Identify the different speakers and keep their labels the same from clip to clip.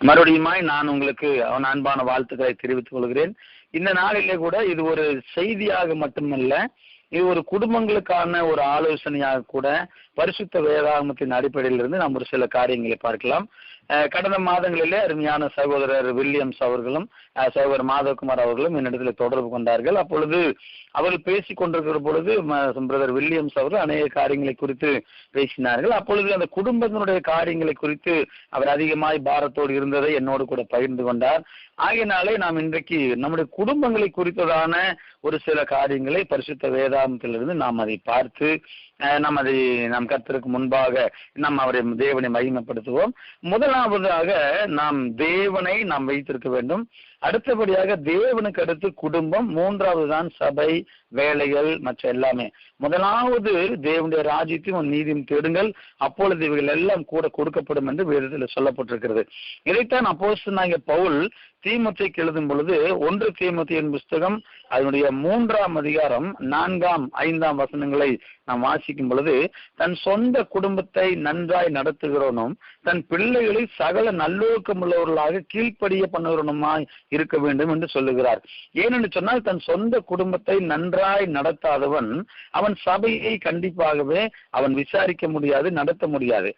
Speaker 1: மறுபடியுமாய் நான் உங்களுக்கு அன்பான வாழ்த்துக்களை தெரிவித்துக் கொள்கிறேன். இந்த நாளிலே கூட இது ஒரு செய்தியாக மட்டுமல்ல, இது ஒரு குடும்பங்களுக்கான ஒரு ஆலோசனையாக கூட பரிசுத்த வேதாகமத்தின் அடிப்படையிலிருந்து நாம் ஒரு சில காரியங்களை பார்க்கலாம். கடந்த மாதங்களிலே அருமையான சகோதரர் வில்லியம்ஸ் அவர்களும் சகோதரர் மாதவகுமார் அவர்களும் என்னிடத்தில் தொடர்பு கொண்டார்கள். அப்பொழுது அவர்கள் பேசிக் கொண்டிருக்கிற பொழுது பிரதர் வில்லியம்ஸ் அவர்கள் அநேக காரியங்களை குறித்து பேசினார்கள். அப்பொழுது அந்த குடும்பத்தினுடைய காரியங்களை குறித்து அவர் அதிகமாய் பாரத்தோடு இருந்ததை என்னோடு கூட பகிர்ந்து கொண்டார். ஆகையினாலே நாம் இன்றைக்கு நம்முடைய குடும்பங்களை குறித்ததான ஒரு சில காரியங்களை பரிசுத்த வேதாகமத்திலிருந்து நாம் அதை பார்த்து நாம் கர்த்தருக்கு முன்பாக நாம் தேவனை மகிமைப்படுத்துவோம். முதலாவதாக நாம் தேவனை நாம் வைத்திருக்க வேண்டும். அடுத்தபடியாக தேவனுக்கு அடுத்து குடும்பம், மூன்றாவது தான் சபை, வேலைகள், மற்ற எல்லாமே. முதலாவது தேவனுடைய ராஜ்யத்தையும் நீதியும் தேடுங்கள், அப்பொழுது இவைகள் எல்லாம் கூட கொடுக்கப்படும் என்று வேதத்தில் சொல்லப்பட்டிருக்கிறது. இதைத்தான் அப்போஸ்தலனாகிய பவுல் தீமோத்தேயுக்கு எழுதும் பொழுது 1 தீமோத்தேயின் புஸ்தகம் அதனுடைய 3ஆம் அதிகாரம் 4, 5 வசனங்களை நாம் வாசிக்கும் பொழுது, தன் சொந்த குடும்பத்தை நன்றாய் நடத்துகிறவனும் தன் பிள்ளைகளை சகல நல்லொழுக்கமுள்ளவர்களாக கீழ்ப்படிய பண்ணுகிறவனுமாய் இருக்க வேண்டும் என்று சொல்லுகிறார். ஏனென்று சொன்னால், தன் சொந்த குடும்பத்தை நன்றாய் நடத்தாதவன் அவன் சபையை கண்டிப்பாகவே அவன் விசாரிக்க முடியாது, நடத்த முடியாது.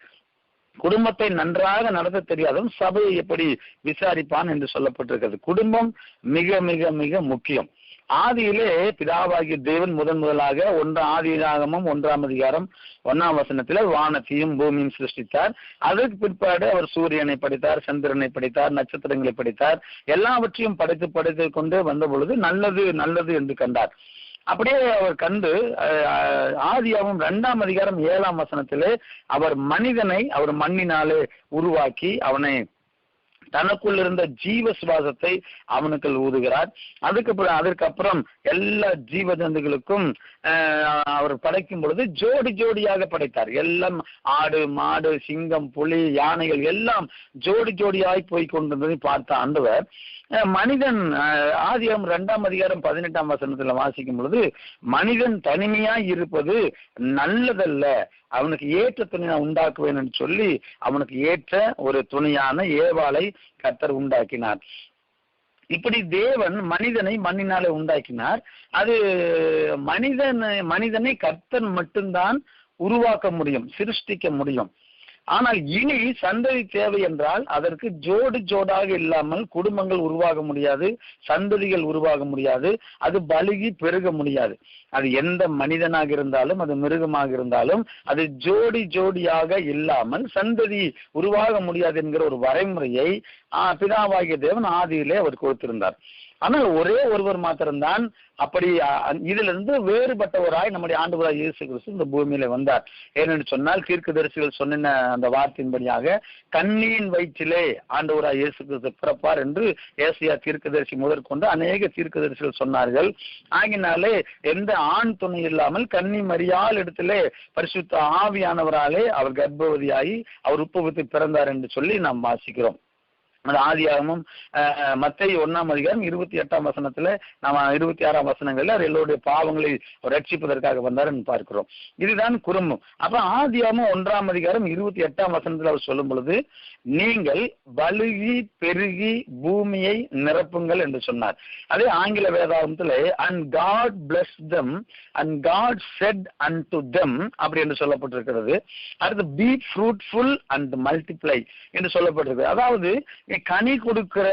Speaker 1: குடும்பத்தை நன்றாக நடத்த தெரியாதவன் சபையை எப்படி விசாரிப்பான் என்று சொல்லப்பட்டிருக்கிறது. குடும்பம் மிக மிக மிக முக்கியம். ஆதியிலே பிதாவாகிய தேவன் முதலாக ஆதியாகமம் 1ஆம் அதிகாரம் 1ஆம் வசனத்திலே வானத்தையும் பூமியும் சிருஷ்டித்தார். அதற்கு பிற்பாடு அவர் சூரியனை படைத்தார், சந்திரனை படைத்தார், நட்சத்திரங்களை படைத்தார். எல்லாவற்றையும் படைத்து கொண்டு வந்த பொழுது நல்லது நல்லது என்று கண்டார். அப்படியே அவர் கண்டு ஆதியாகமம் 2ஆம் அதிகாரம் 7ஆம் வசனத்திலே அவர் மனிதனை அவர் மண்ணினாலே உருவாக்கி அவனை தனக்குள் இருந்த ஜீவ சுவாசத்தை அவனுக்குள் ஊதுகிறார். அதற்கப்புறம் எல்லா ஜீவ ஜந்துகளுக்கும் அவர் படைக்கும் பொழுது ஜோடி ஜோடியாக படைத்தார். எல்லாம் ஆடு, மாடு, சிங்கம், புலி, யானைகள் எல்லாம் ஜோடி ஜோடியாய் போய் கொண்டிருந்ததை பார்த்த ஆண்டவர் மனிதன் ஆதியாகமம் 2ஆம் அதிகாரம் 18ஆம் வசனத்துல வாசிக்கும் பொழுது, மனிதன் தனிமையாய் இருப்பது நல்லதல்ல, அவனுக்கு ஏற்ற துணியை உண்டாக்குவேன் என்று சொல்லி அவனுக்கு ஏற்ற ஒரு துணையான ஏவாளை கர்த்தர் உண்டாக்கினார். இப்படி தேவன் மனிதனை மண்ணினாலே உண்டாக்கினார். அது மனிதனை கர்த்தர் மட்டும்தான் உருவாக்க முடியும், சிருஷ்டிக்க முடியும். ஆனால் இனி சந்ததி தேவை என்றால் அதற்கு ஜோடு ஜோடாக இல்லாமல் குடும்பங்கள் உருவாக முடியாது, சந்ததிகள் உருவாக முடியாது, அது பலுகி பெருக முடியாது. அது எந்த மனிதனாக இருந்தாலும், அது மிருகமாக இருந்தாலும், அது ஜோடி ஜோடியாக இல்லாமல் சந்ததி உருவாக முடியாது என்கிற ஒரு வரைமுறையை பிதாவாகிய தேவன் ஆதியிலே அவர் கொடுத்திருந்தார். ஆனால் ஒரே ஒருவர் மாத்திரம்தான் அப்படி இதிலிருந்து வேறுபட்டவராய் நம்முடைய ஆண்டவராய் இயேசு கிறிஸ்து இந்த பூமியில வந்தார். ஏனென்று சொன்னால், தீர்க்கதரிசிகள் சொன்ன அந்த வார்த்தையின்படியாக கன்னியின் வயிற்றிலே ஆண்டவராய் இயேசு கிறிஸ்து பிறப்பார் என்று ஏசாயா தீர்க்கதரிசி முதற்கொண்டு அநேக தீர்க்கதரிசிகள் சொன்னார்கள். ஆகினாலே எந்த ஆண் துணை இல்லாமல் கன்னி மரியாள் இடத்திலே பரிசுத்த ஆவியானவராலே அவர் கர்ப்பவதியாகி அவர் உற்பத்தி பிறந்தார் என்று சொல்லி நாம் வாசிக்கிறோம். அது ஆதியாகமம் மத்தேயு 1ஆம் அதிகாரம் 28ஆம் வசனத்துல நாம் 26ஆம் வசனங்கள்ல எல்லோருடைய பாவங்களை ரட்சிப்பதற்காக வந்தார் என்று பார்க்கிறோம். இதுதான் குடும்பம். அப்ப ஆதியாகமம் 1ஆம் அதிகாரம் 28ஆம் வசனத்துல அவர் சொல்லும் பொழுது, நீங்கள் பலுகி பெருகி பூமியை நிரப்புங்கள் என்று சொன்னார். அதே ஆங்கில வேதாகமத்துல and God blessed them and God said unto them அப்படி என்று சொல்லப்பட்டிருக்கிறது. அடுத்து be fruitful and multiply என்று சொல்லப்பட்டிருக்கு. அதாவது கனி கொடுக்கிற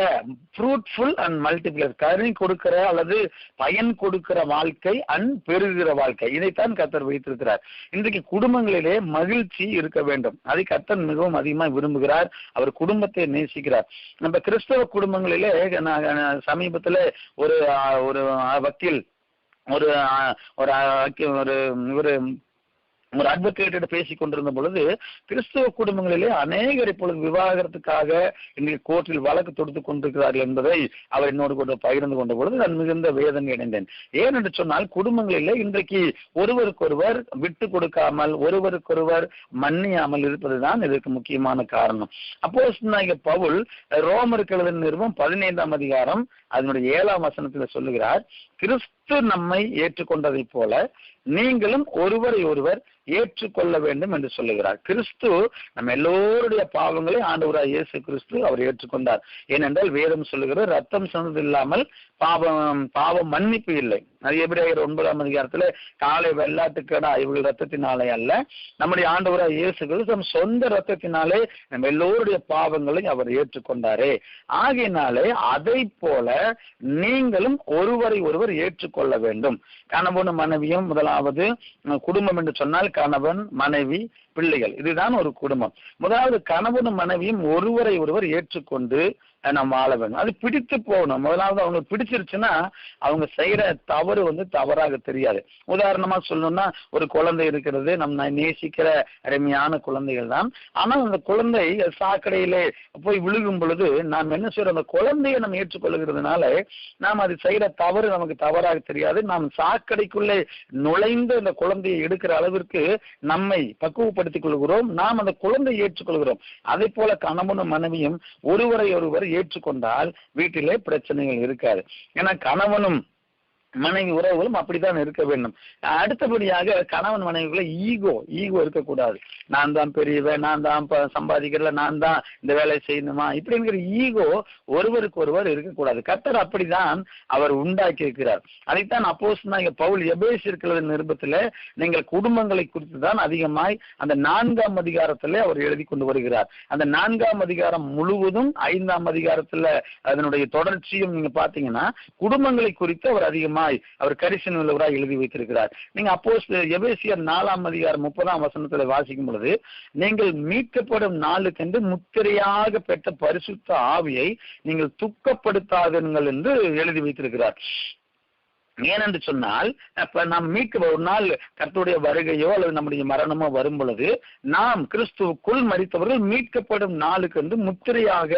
Speaker 1: ஃப்ரூட்ஃபுல் அண்ட் மல்டிப்ளர், கனி கொடுக்கிற அல்லது பயன் கொடுக்கிற வாழ்க்கை அண்ட் பெருகிற வாழ்க்கை, இதைத்தான் கர்த்தர் வைத்திருக்கிறார். இன்றைக்கு குடும்பங்களிலே மகிழ்ச்சி இருக்க வேண்டும். அதை கர்த்தர் மிகவும் அதிகமாக விரும்புகிறார். அவர் குடும்பத்தை நேசிக்கிறார். நம்ம கிறிஸ்தவ குடும்பங்களிலே சமீபத்துல ஒரு வக்கீல் ஒரு அட்வொகேட் பேசிக் கொண்டிருந்த பொழுது, கிறிஸ்தவ குடும்பங்களிலே அநேகர் இப்பொழுது விவாகரத்துக்காக இன்றைக்கு கோர்ட்டில் வழக்கு தொடுத்துக் கொண்டிருக்கிறார்கள் என்பதை அவர் என்னோடு கூட பகிர்ந்து கொண்ட பொழுது நான் மிகுந்த வேதனை அடைந்தேன். ஏனென்று சொன்னால், குடும்பங்களிலே இன்றைக்கு ஒருவருக்கொருவர் விட்டு கொடுக்காமல், ஒருவருக்கொருவர் மன்னியாமல் இருப்பதுதான் இதற்கு முக்கியமான காரணம். அப்போஸ்தலனாகிய பவுல் ரோமருக்கு எழுதின நிருபம் 15ஆம் அதிகாரம் அதனுடைய 7ஆம் வசனத்துல சொல்லுகிறார், கிறிஸ்து நம்மை ஏற்றுக்கொண்டதை போல நீங்களும் ஒருவரை ஒருவர் ஏற்றுக்கொள்ள வேண்டும் என்று சொல்லுகிறார். கிறிஸ்து நம்ம எல்லோருடைய பாவங்களை ஆண்டவராய் இயேசு கிறிஸ்து அவர் ஏற்றுக்கொண்டார். ஏனென்றால் வேதம் சொல்லுகிறது, ரத்தம் சொன்னது இல்லாமல் பாவம் மன்னிப்பு இல்லை. அது எபிரேயர் 9ஆம் அதிகாரத்துல காலை வெள்ளாட்டுக்கடா இவர்கள் ரத்தத்தினாலே அல்ல, நம்முடைய ஆண்டவராய் இயேசு கிறிஸ்து நம் சொந்த ரத்தத்தினாலே நம்ம எல்லோருடைய பாவங்களை அவர் ஏற்றுக்கொண்டாரே. ஆகையினாலே அதை போல நீங்களும் ஒருவரை ஒருவர் ஏற்றுக்கொள்ள வேண்டும். கணவனும் மனைவியும் முதலாவது குடும்பம் என்று சொன்னால் கணவன், மனைவி, பிள்ளைகள், இதுதான் ஒரு குடும்பம். முதலாவது கணவனும் மனைவியும் ஒருவரை ஒருவர் ஏற்றுக்கொண்டு நம்ம வாழ வேண்டும். அது பிடித்து போகணும். முதலாவது அவங்க பிடிச்சிருச்சுன்னா அவங்க செய்யற தவறு தவறாக தெரியாது. உதாரணமா சொல்லணும்னா, ஒரு குழந்தை இருக்கிறது, நம்ம நேசிக்கிற அருமையான குழந்தைகள் தான். ஆனால் அந்த குழந்தை சாக்கடையிலே போய் விழுகும் பொழுது நாம் என்ன செய்யறோம், அந்த குழந்தையை நம்ம ஏற்றுக்கொள்கிறதுனால நாம் அது செய்யற தவறு நமக்கு தவறாக தெரியாது. நாம் சாக்கடைக்குள்ளே நுழைந்து அந்த குழந்தையை எடுக்கிற அளவிற்கு நம்மை பக்குவப்படுத்திக் கொள்கிறோம். நாம் அந்த குழந்தையை ஏற்றுக்கொள்கிறோம். அதே போல கணவனும் மனைவியும் ஒருவரை ஒருவர் ஏற்றுக்கொண்டால் வீட்டிலே பிரச்சனைகள் இருக்காது. ஏன்னா கணவனும் மனைவி உறவுகளும் அப்படித்தான் இருக்க வேண்டும். அடுத்தபடியாக கணவன் மனைவிக்குள்ள ஈகோ இருக்கக்கூடாது. நான் தான் பெரியவன், நான் தான் சம்பாதிக்கிறல, நான் தான் இந்த வேலையை செய்யணுமா, இப்படிங்கிற ஈகோ ஒருவருக்கு ஒருவர் இருக்கக்கூடாது. கர்த்தர் அப்படிதான் அவர் உண்டாக்கி இருக்கிறார். அதைத்தான் அப்போஸ்தலனாகிய பவுல் எபேசியர் நிருபத்திலே நீங்கள் குடும்பங்களை குறித்து தான் அதிகமாய் அந்த 4ஆம் அதிகாரத்திலே அவர் எழுதி கொண்டு வருகிறார். அந்த 4ஆம் அதிகாரம் முழுவதும் 5ஆம் அதிகாரத்துல அதனுடைய தொடர்ச்சியும் நீங்க பாத்தீங்கன்னா குடும்பங்களை குறித்து அவர் அதிகமாக அவர் கரிசனை உள்ளவராய் எழுதி வைத்திருக்கிறார். நீங்க அப்போஸ்தலர் எபேசியர் 4ஆம் அதிகாரம் 30ஆம் வசனத்துல வாசிக்கும் பொழுது, நீங்கள் மீட்கப்படும் நாளுக்கென்று முத்திரையாக பெற்ற பரிசுத்த ஆவியை நீங்கள் துக்கப்படுத்தாதீர்கள் என்று எழுதி வைத்திருக்கிறார். ஏனென்று சொன்னால், இப்ப நாம் ஒரு நாள் கர்த்தருடைய வருகையோ அல்லது நம்முடைய மரணமோ வரும் பொழுது நாம் கிறிஸ்துவுக்குள் மரித்தவர்கள் மீட்கப்படும் நாளுக்கு என்று முத்திரையாக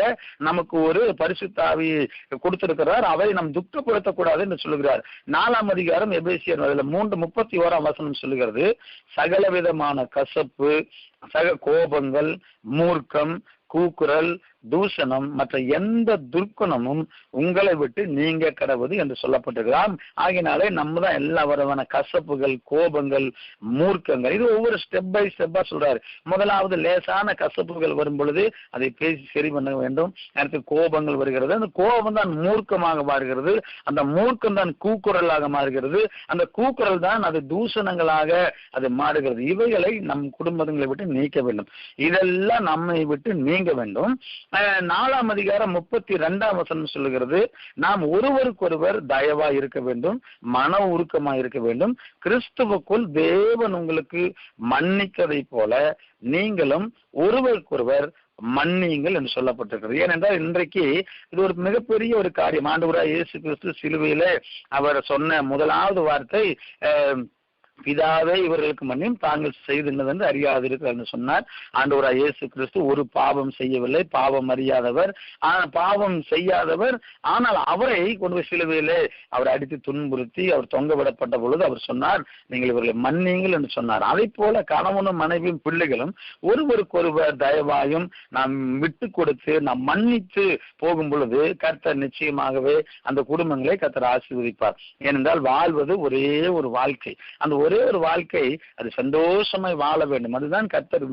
Speaker 1: நமக்கு ஒரு பரிசுத்த ஆவியை கொடுத்திருக்கிறார். அதை நாம் துக்கப்படுத்தக்கூடாது என்று சொல்லுகிறார். 4ஆம் அதிகாரம் எபேசியர் 3:31 வசனம் சொல்லுகிறது, சகல விதமான கசப்பு, கோபங்கள், மூர்க்கம், கூக்குரல், தூஷணம் மற்ற எந்த துர்க்குணமும் உங்களை விட்டு நீங்க கடவுது என்று சொல்லப்பட்டிருக்கிறார். ஆகினாலே நம்ம தான் எல்லா விதமான கசப்புகள், கோபங்கள், மூர்க்கங்கள், இது ஒவ்வொரு ஸ்டெப் பை ஸ்டெப்பா சொல்றாரு. முதலாவது லேசான கசப்புகள் வரும் பொழுது அதை பேசி சரி பண்ண வேண்டும். அடுத்து கோபங்கள் வருகிறது, அந்த கோபம் தான் மூர்க்கமாக மாறுகிறது, அந்த மூர்க்கம் தான் கூக்குரலாக மாறுகிறது, அந்த கூக்குரல் தான் அது தூஷணங்களாக அது மாறுகிறது. இவைகளை நம் குடும்பங்களை விட்டு நீக்க வேண்டும். இதெல்லாம் நம்மை விட்டு நீங்க வேண்டும். 4ஆம் அதிகாரம் 32ஆம் வசனம் சொல்லுகிறது, நாம் ஒருவருக்கொருவர் தயவா இருக்க வேண்டும், மன உருக்கமா இருக்க வேண்டும். கிறிஸ்துவுக்குள் தேவன் உங்களுக்கு மன்னிக்கதை போல நீங்களும் ஒருவருக்கொருவர் மன்னியுங்கள் என்று சொல்லப்பட்டிருக்கிறது. ஏனென்றால் இன்றைக்கு இது ஒரு மிகப்பெரிய ஒரு காரியம். ஆண்டவராய் இயேசு கிறிஸ்து சிலுவையிலே அவர் சொன்ன முதலாவது வார்த்தை, பிதாவே இவர்களுக்கு மன்னியும், தாங்கள் செய்திருந்தது என்று அறியாதிருக்கிறார் என்று சொன்னார். ஆண்டவராய் இயேசு கிறிஸ்து ஒரு பாவம் செய்யவில்லை, பாவம் அறியாதவர், பாவம் செய்யாதவர். ஆனால் அவரை கொண்டு போய் சிலுவையிலே அவர் அடித்து துன்புறுத்தி அவர் தொங்க விடப்பட்ட பொழுது அவர் சொன்னார், நீங்கள் இவர்களை மன்னியுங்கள் என்று சொன்னார். அதை போல கணவனும் மனைவியும் பிள்ளைகளும் ஒருவருக்கொருவர் தயவாயும் நாம் விட்டு கொடுத்து நாம் மன்னித்து போகும் பொழுது கர்த்தர் நிச்சயமாகவே அந்த குடும்பங்களை கர்த்தர் ஆசீர்வதிப்பார். ஏனென்றால் வாழ்வது ஒரே ஒரு வாழ்க்கை, அந்த ஒரே ஒரு வாழ்க்கை அது சந்தோஷமாய் வாழ வேண்டும். அதுதான் கர்த்தர்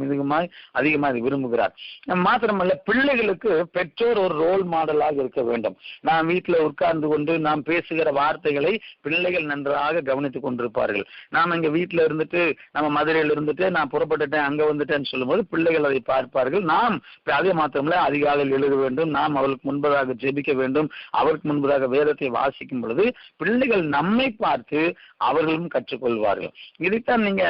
Speaker 1: அதிகமாக விரும்புகிறார். மாத்திரமல்ல, பிள்ளைகளுக்கு பெற்றோர் ஒரு ரோல் மாடலாக இருக்க வேண்டும். நாம் வீட்டில் உட்கார்ந்து கொண்டு நாம் பேசுகிற வார்த்தைகளை பிள்ளைகள் நன்றாக கவனித்துக் கொண்டிருப்பார்கள். நாம் இங்க வீட்டில் இருந்துட்டு நம்ம மதுரையில் இருந்துட்டு நான் புறப்பட்டுட்டேன் அங்க வந்துட்டேன்னு சொல்லும் போது பிள்ளைகள் அதை பார்ப்பார்கள். நாம் அதே மாத்திரமல்ல அதிகாலையில் எழுத வேண்டும், நாம் அவர்களுக்கு முன்பதாக ஜெபிக்க வேண்டும், அவருக்கு முன்பதாக வேதத்தை வாசிக்கும் பொழுது பிள்ளைகள் நம்மை பார்த்து அவர்களும் கற்றுக்கொள்வார்கள். இதைத்தான் நீங்க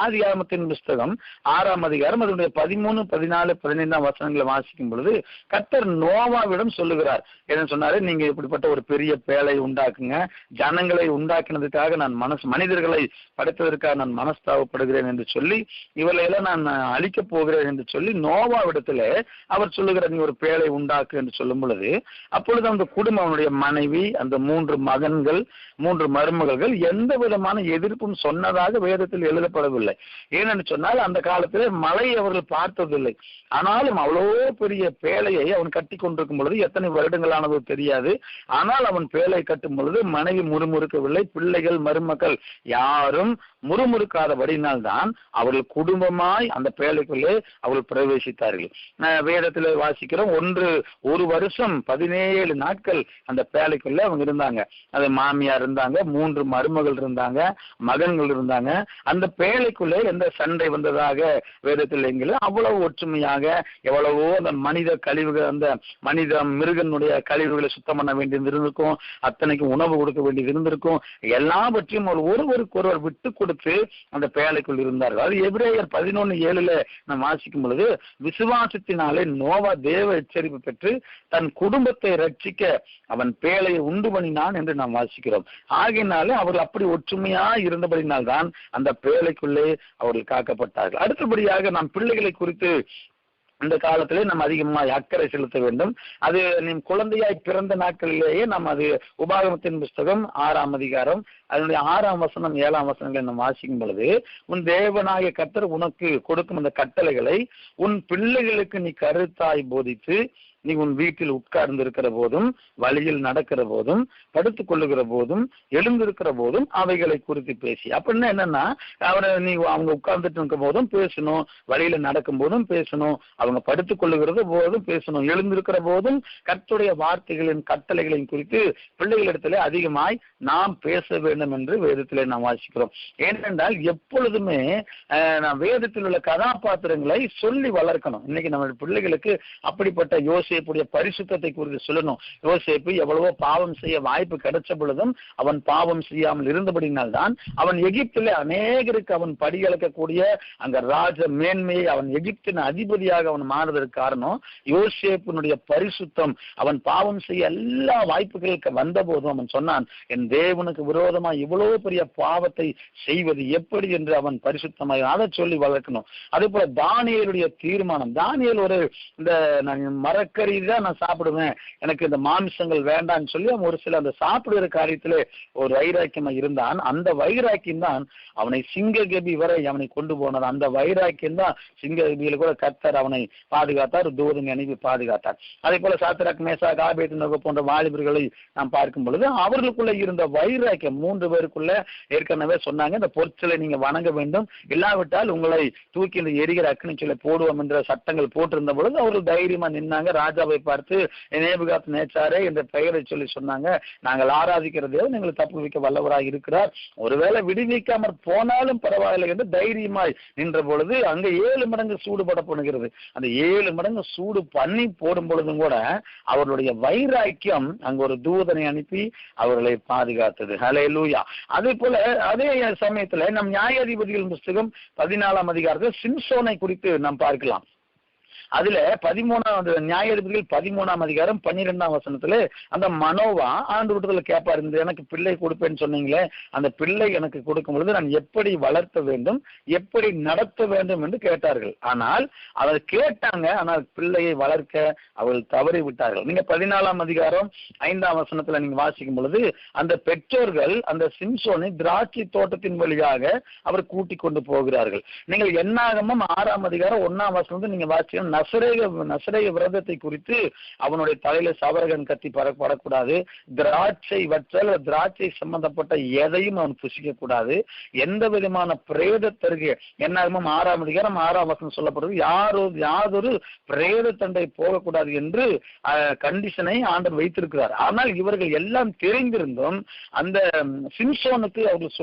Speaker 1: ஆதியாகமத்தின் புஸ்தகம் 6ஆம் அதிகாரம் அதனுடைய 13, 14, 15 வசனங்களை வாசிக்கும் பொழுது கர்த்தர் நோவாவிடம் சொல்லுகிறார். என்ன சொன்னாரு, நீங்க இப்படிப்பட்ட ஒரு பெரிய பேழை உண்டாக்குங்க, ஜனங்களை உண்டாக்கினதுக்காக நான் மனிதர்களை படைத்ததற்காக நான் மனஸ்தாபப்படுகிறேன் என்று சொல்லி இவளையெல்லாம் நான் அழிக்கப் போகிறேன் என்று சொல்லி நோவாவிடத்துல அவர் சொல்லுகிறார், நீ ஒரு பேழை உண்டாக்கு என்று சொல்லும் பொழுது அப்பொழுது அந்த குடும்பம், அவனுடைய மனைவி, அந்த 3 மகன்கள், 3 மருமகள்கள் எந்த விதமான எதிர்ப்பும் சொன்னதாக வேதத்தில் எழுதப்படவில்லை. ஏனென்று சொன்னால் அந்த காலத்திலே மழை அவர்கள் பார்த்ததில்லை. ஆனாலும் அவ்வளோ பெரிய பேழையை அவன் கட்டி கொண்டிருக்கும் பொழுது, எத்தனை வருடங்களானதோ தெரியாது, ஆனால் அவன் பேழை கட்டும் பொழுது மனைவி முறுமுறுக்கவில்லை, பிள்ளைகள் மருமக்கள் யாரும் முறுமுறுக்காதபடினால் தான் அவர்கள் குடும்பமாய் அந்த பேழைக்குள்ளே அவர்கள் பிரவேசித்தார்கள். வேதத்தில் வாசிக்கிறோம், ஒரு வருஷம் 17 நாட்கள் அந்த பேழைக்குள்ளே அவங்க இருந்தாங்க. அது மாமியார் இருந்தாங்க, 3 மருமகள் இருந்தாங்க, மகன்கள் இருந்தாங்க. அந்த பேழைக்குள்ளே எந்த சண்டை வந்ததாக வேதத்தில் எங்களை அவ்வளவு ஒற்றுமையாக, எவ்வளவோ அந்த மனித கழிவுகள், அந்த மனித மிருகனுடைய கழிவுகளை சுத்தம் பண்ண வேண்டியது இருந்திருக்கும், அத்தனைக்கும் உணவு கொடுக்க வேண்டியது இருந்திருக்கும். எல்லாவற்றையும் ஒருவருக்கு ஒருவர் விட்டு கொடுத்து அந்த பேழைக்குள் இருந்தார்கள். அது எபிரேயர் 11:7 நாம் வாசிக்கும் பொழுது, விசுவாசத்தினாலே நோவா தேவ எச்சரிப்பு பெற்று தன் குடும்பத்தை ரட்சிக்க அவன் பேழையை உண்டு பண்ணினான் என்று நாம் வாசிக்கிறோம். ஆகையினாலே அவர்கள் அப்படி ஒற்றுமையா இருந்தபடினால்தான் அந்த பேழைக்குள்ளே அவர்கள் காக்கப்பட்டார்கள். அடுத்தபடியாக நாம் பிள்ளைகளை குறித்து இந்த காலத்திலே நம்ம அதிகமாக அக்கறை செலுத்த வேண்டும். அது நீ குழந்தையாய் பிறந்த நாட்களிலேயே நாம் அது உபாகமத்தின் புஸ்தகம் 6ஆம் அதிகாரம் அதனுடைய 6ஆம் வசனம் 7ஆம் வசனங்களை நம்ம வாசிக்கும் பொழுது, உன் தேவனாகிய கர்த்தர் உனக்கு கொடுக்கும் அந்த கட்டளைகளை உன் பிள்ளைகளுக்கு நீ கருத்தாய் போதித்து, நீ உன் வீட்டில் உட்கார்ந்து இருக்கிற போதும், வழியில் நடக்கிற போதும், படுத்துக் கொள்ளுகிற போதும், எழுந்திருக்கிற போதும் அவைகளை குறித்து பேசி. அப்படின்னா என்னன்னா, அவங்க உட்கார்ந்துட்டு இருக்கும் போதும் பேசணும், வழியில நடக்கும் போதும் பேசணும், அவங்க படுத்துக் கொள்ளுகிறது போதும் பேசணும், எழுந்திருக்கிற போதும் கர்த்தருடைய வார்த்தைகளின் கட்டளைகளின் குறித்து பிள்ளைகளிடத்திலே அதிகமாய் நாம் பேச வேண்டும் என்று வேதத்திலே நாம் வாசிக்கிறோம். ஏனென்றால் எப்பொழுதுமே நாம் வேதத்தில் உள்ள கதாபாத்திரங்களை சொல்லி வளர்க்கணும். இன்னைக்கு நம்ம பிள்ளைகளுக்கு அப்படிப்பட்ட யோசேப்புடைய பரிசுத்தத்தை குறித்து சொல்லணும். யோசேப்பு எவ்வளவோ பாவம் செய்ய வாய்ப்பு கிடைச்ச பொழுதும் அவன் பாவம் செய்யாமல் இருந்தபடினால் தான் அவன் எகிப்திலே அநேகருக்கு அவன் படியளக்கக்கூடிய அந்த ராஜ மேன்மையை, அவன் எகிப்தின் அதிபதியாக அவன் மாறுவதற்கு காரணம் யோசேப்பினுடைய பரிசுத்தம். அவன் பாவம் செய்ய எல்லா வாய்ப்புகளுக்கு வந்த போதும் அவன் சொன்னான், என் தேவனுக்கு விரோதமா இவ்வளவு பெரிய பாவத்தை செய்வது எப்படி என்று அவன் பரிசுத்தமாக அதை சொல்லி வளர்க்கணும். அதே போல தானியேலுடைய தீர்மானம், தானியேல் இந்த மரக்கறி தான் நான் சாப்பிடுவேன், எனக்கு இந்த மாமிசங்கள் வேண்டாம்னு சொல்லி அவன் ஒரு சில அந்த சாப்பிடுகிற காரியத்திலே ஒரு வைராக்கியமா இருந்தான். அந்த வைராக்கியம் தான் அவனை சிங்ககபி வரை அவனை கொண்டு போனது. அந்த வைராக்கியம் தான் சிங்ககபியில கூட கர்த்தர் அவனை பாதுகாத்தார், தூதனை அனுப்பி பாதுகாத்தார். அதே போல சாத்ராக் மேசாக் ஆபேத்நேகோ போன்ற வாலிபர்களை நாம் பார்க்கும் பொழுது அவர்களுக்குள்ள இருந்த வைராக்கியம் 3 பேருக்குள்ள ஏற்கனவே சொன்னாங்க, இந்த பொற்சிலை நீங்க வணங்க வேண்டும், இல்லாவிட்டால் உங்களை தூக்கி இந்த எரிகிற அக்னிச்சிலை போடுவோம் என்ற சட்டங்கள் போட்டிருந்த பொழுது அவர்கள் தைரியமா நின்னாங்க. ராஜாவை பார்த்து நேபுகாத் நேச்சாரே என்ற பெயரை சொல்லி சொன்னாங்க, நாங்கள் ஆராதிக்கிற தேவன் எங்களை தப்பு வைக்க வல்லவராக இருக்கிறார், ஒருவேளை விடுவிக்காமற் போனாலும் பரவாயில்லை என்று தைரியமாய் நின்ற பொழுது அங்க 7 மடங்கு சூடுபட பண்ணுகிறது. அந்த 7 மடங்கு சூடு பண்ணி போடும் பொழுதும் கூட அவர்களுடைய வைராக்கியம் அங்க ஒரு தூதனை அனுப்பி அவர்களை பாதுகாத்தது. ஹல்லேலூயா. அதே போல அதே சமயத்துல நம் நியாயாதிபதிகள் புஸ்தகம் 14ஆம் அதிகாரத்தில் சிம்சோனை குறித்து நாம் பார்க்கலாம். அதுல 13ஆவது நியாயாதிபதிகள் 13ஆம் அதிகாரம் 12ஆம் வசனத்துல அந்த மனோவா ஆண்டவரிடத்துல கேட்பாரு, இந்த எனக்கு பிள்ளை கொடுப்பேன்னு சொன்னீங்களே, அந்த பிள்ளை எனக்கு கொடுக்கும் பொழுது நான் எப்படி வளர்த்த வேண்டும், எப்படி நடத்த வேண்டும் என்று கேட்டார்கள். ஆனால் அவர் கேட்டாங்க, ஆனால் பிள்ளையை வளர்க்க அவர்கள் தவறி விட்டார்கள். நீங்க 14ஆம் அதிகாரம் 5ஆம் வசனத்துல நீங்க வாசிக்கும் பொழுது அந்த பெற்றோர்கள் அந்த சிம்சோனை திராட்சை தோட்டத்தின் வழியாக அவர் கூட்டிக் கொண்டு போகிறார்கள். நீங்கள் என்னாகமம் 6ஆம் அதிகாரம் 1ஆம் வசனத்தை நீங்க வாசிக்க நசரேய விரதத்தை குறித்து அவனுடைய தலையில சவரகன் கத்தி படக்கூடாது, திராட்சை வற்றல் திராட்சை சம்பந்தப்பட்ட எதையும் அவன் புசிக்க கூடாது, எந்த விதமான பிரேதத்தருகே என்னாகமம் 6ஆம் அதிகாரம் 6ஆம் வசனம் சொல்லப்படுறது, யாதொரு பிரேத தண்டை போகக்கூடாது என்று கண்டிஷனை ஆண்டவர் வைத்திருக்கிறார். ஆனால் இவர்கள் எல்லாம் தெரிந்திருந்தும் அந்த சிம்சோனுக்கு அவர்கள்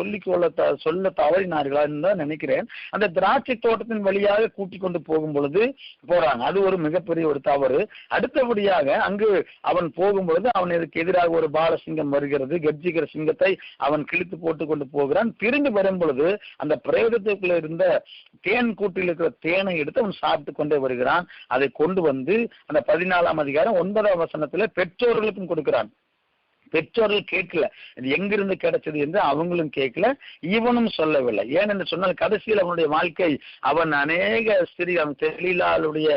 Speaker 1: சொல்ல தவறினார்களா தான் நினைக்கிறேன். அந்த திராட்சை தோட்டத்தின் வழியாக கூட்டிக் கொண்டு போகும் பொழுது அது ஒரு மிகப்பெரிய ஒரு தவறு. அடுத்தபடியாக அங்கு அவன் போகும்பொழுது அவனுக்கு எதிராக ஒரு பாலசிங்கம் வருகிறது, கர்ஜிக்கிற சிங்கத்தை அவன் கிழித்து போட்டு கொண்டு போகிறான். திரும்பி வரும் பொழுது அந்த பிரேதத்துக்குள்ள இருந்த தேன் கூட்டில் இருக்கிற தேனை எடுத்து அவன் சாப்பிட்டு கொண்டே வருகிறான். அதை கொண்டு வந்து அந்த 14ஆம் அதிகாரம் 9ஆம் வசனத்துல பெற்றோர்களுக்கும் கொடுக்கிறான். பெற்றோர்கள் கேட்கல, இது எங்கிருந்து கிடைச்சது என்று அவங்களும் கேட்கல, இவனும் சொல்லவில்லை. ஏனென்று சொன்னால் கடைசியில் அவனுடைய வாழ்க்கை, அவன் அநேக ஸ்திரீ, அவன் தெளிலாளுடைய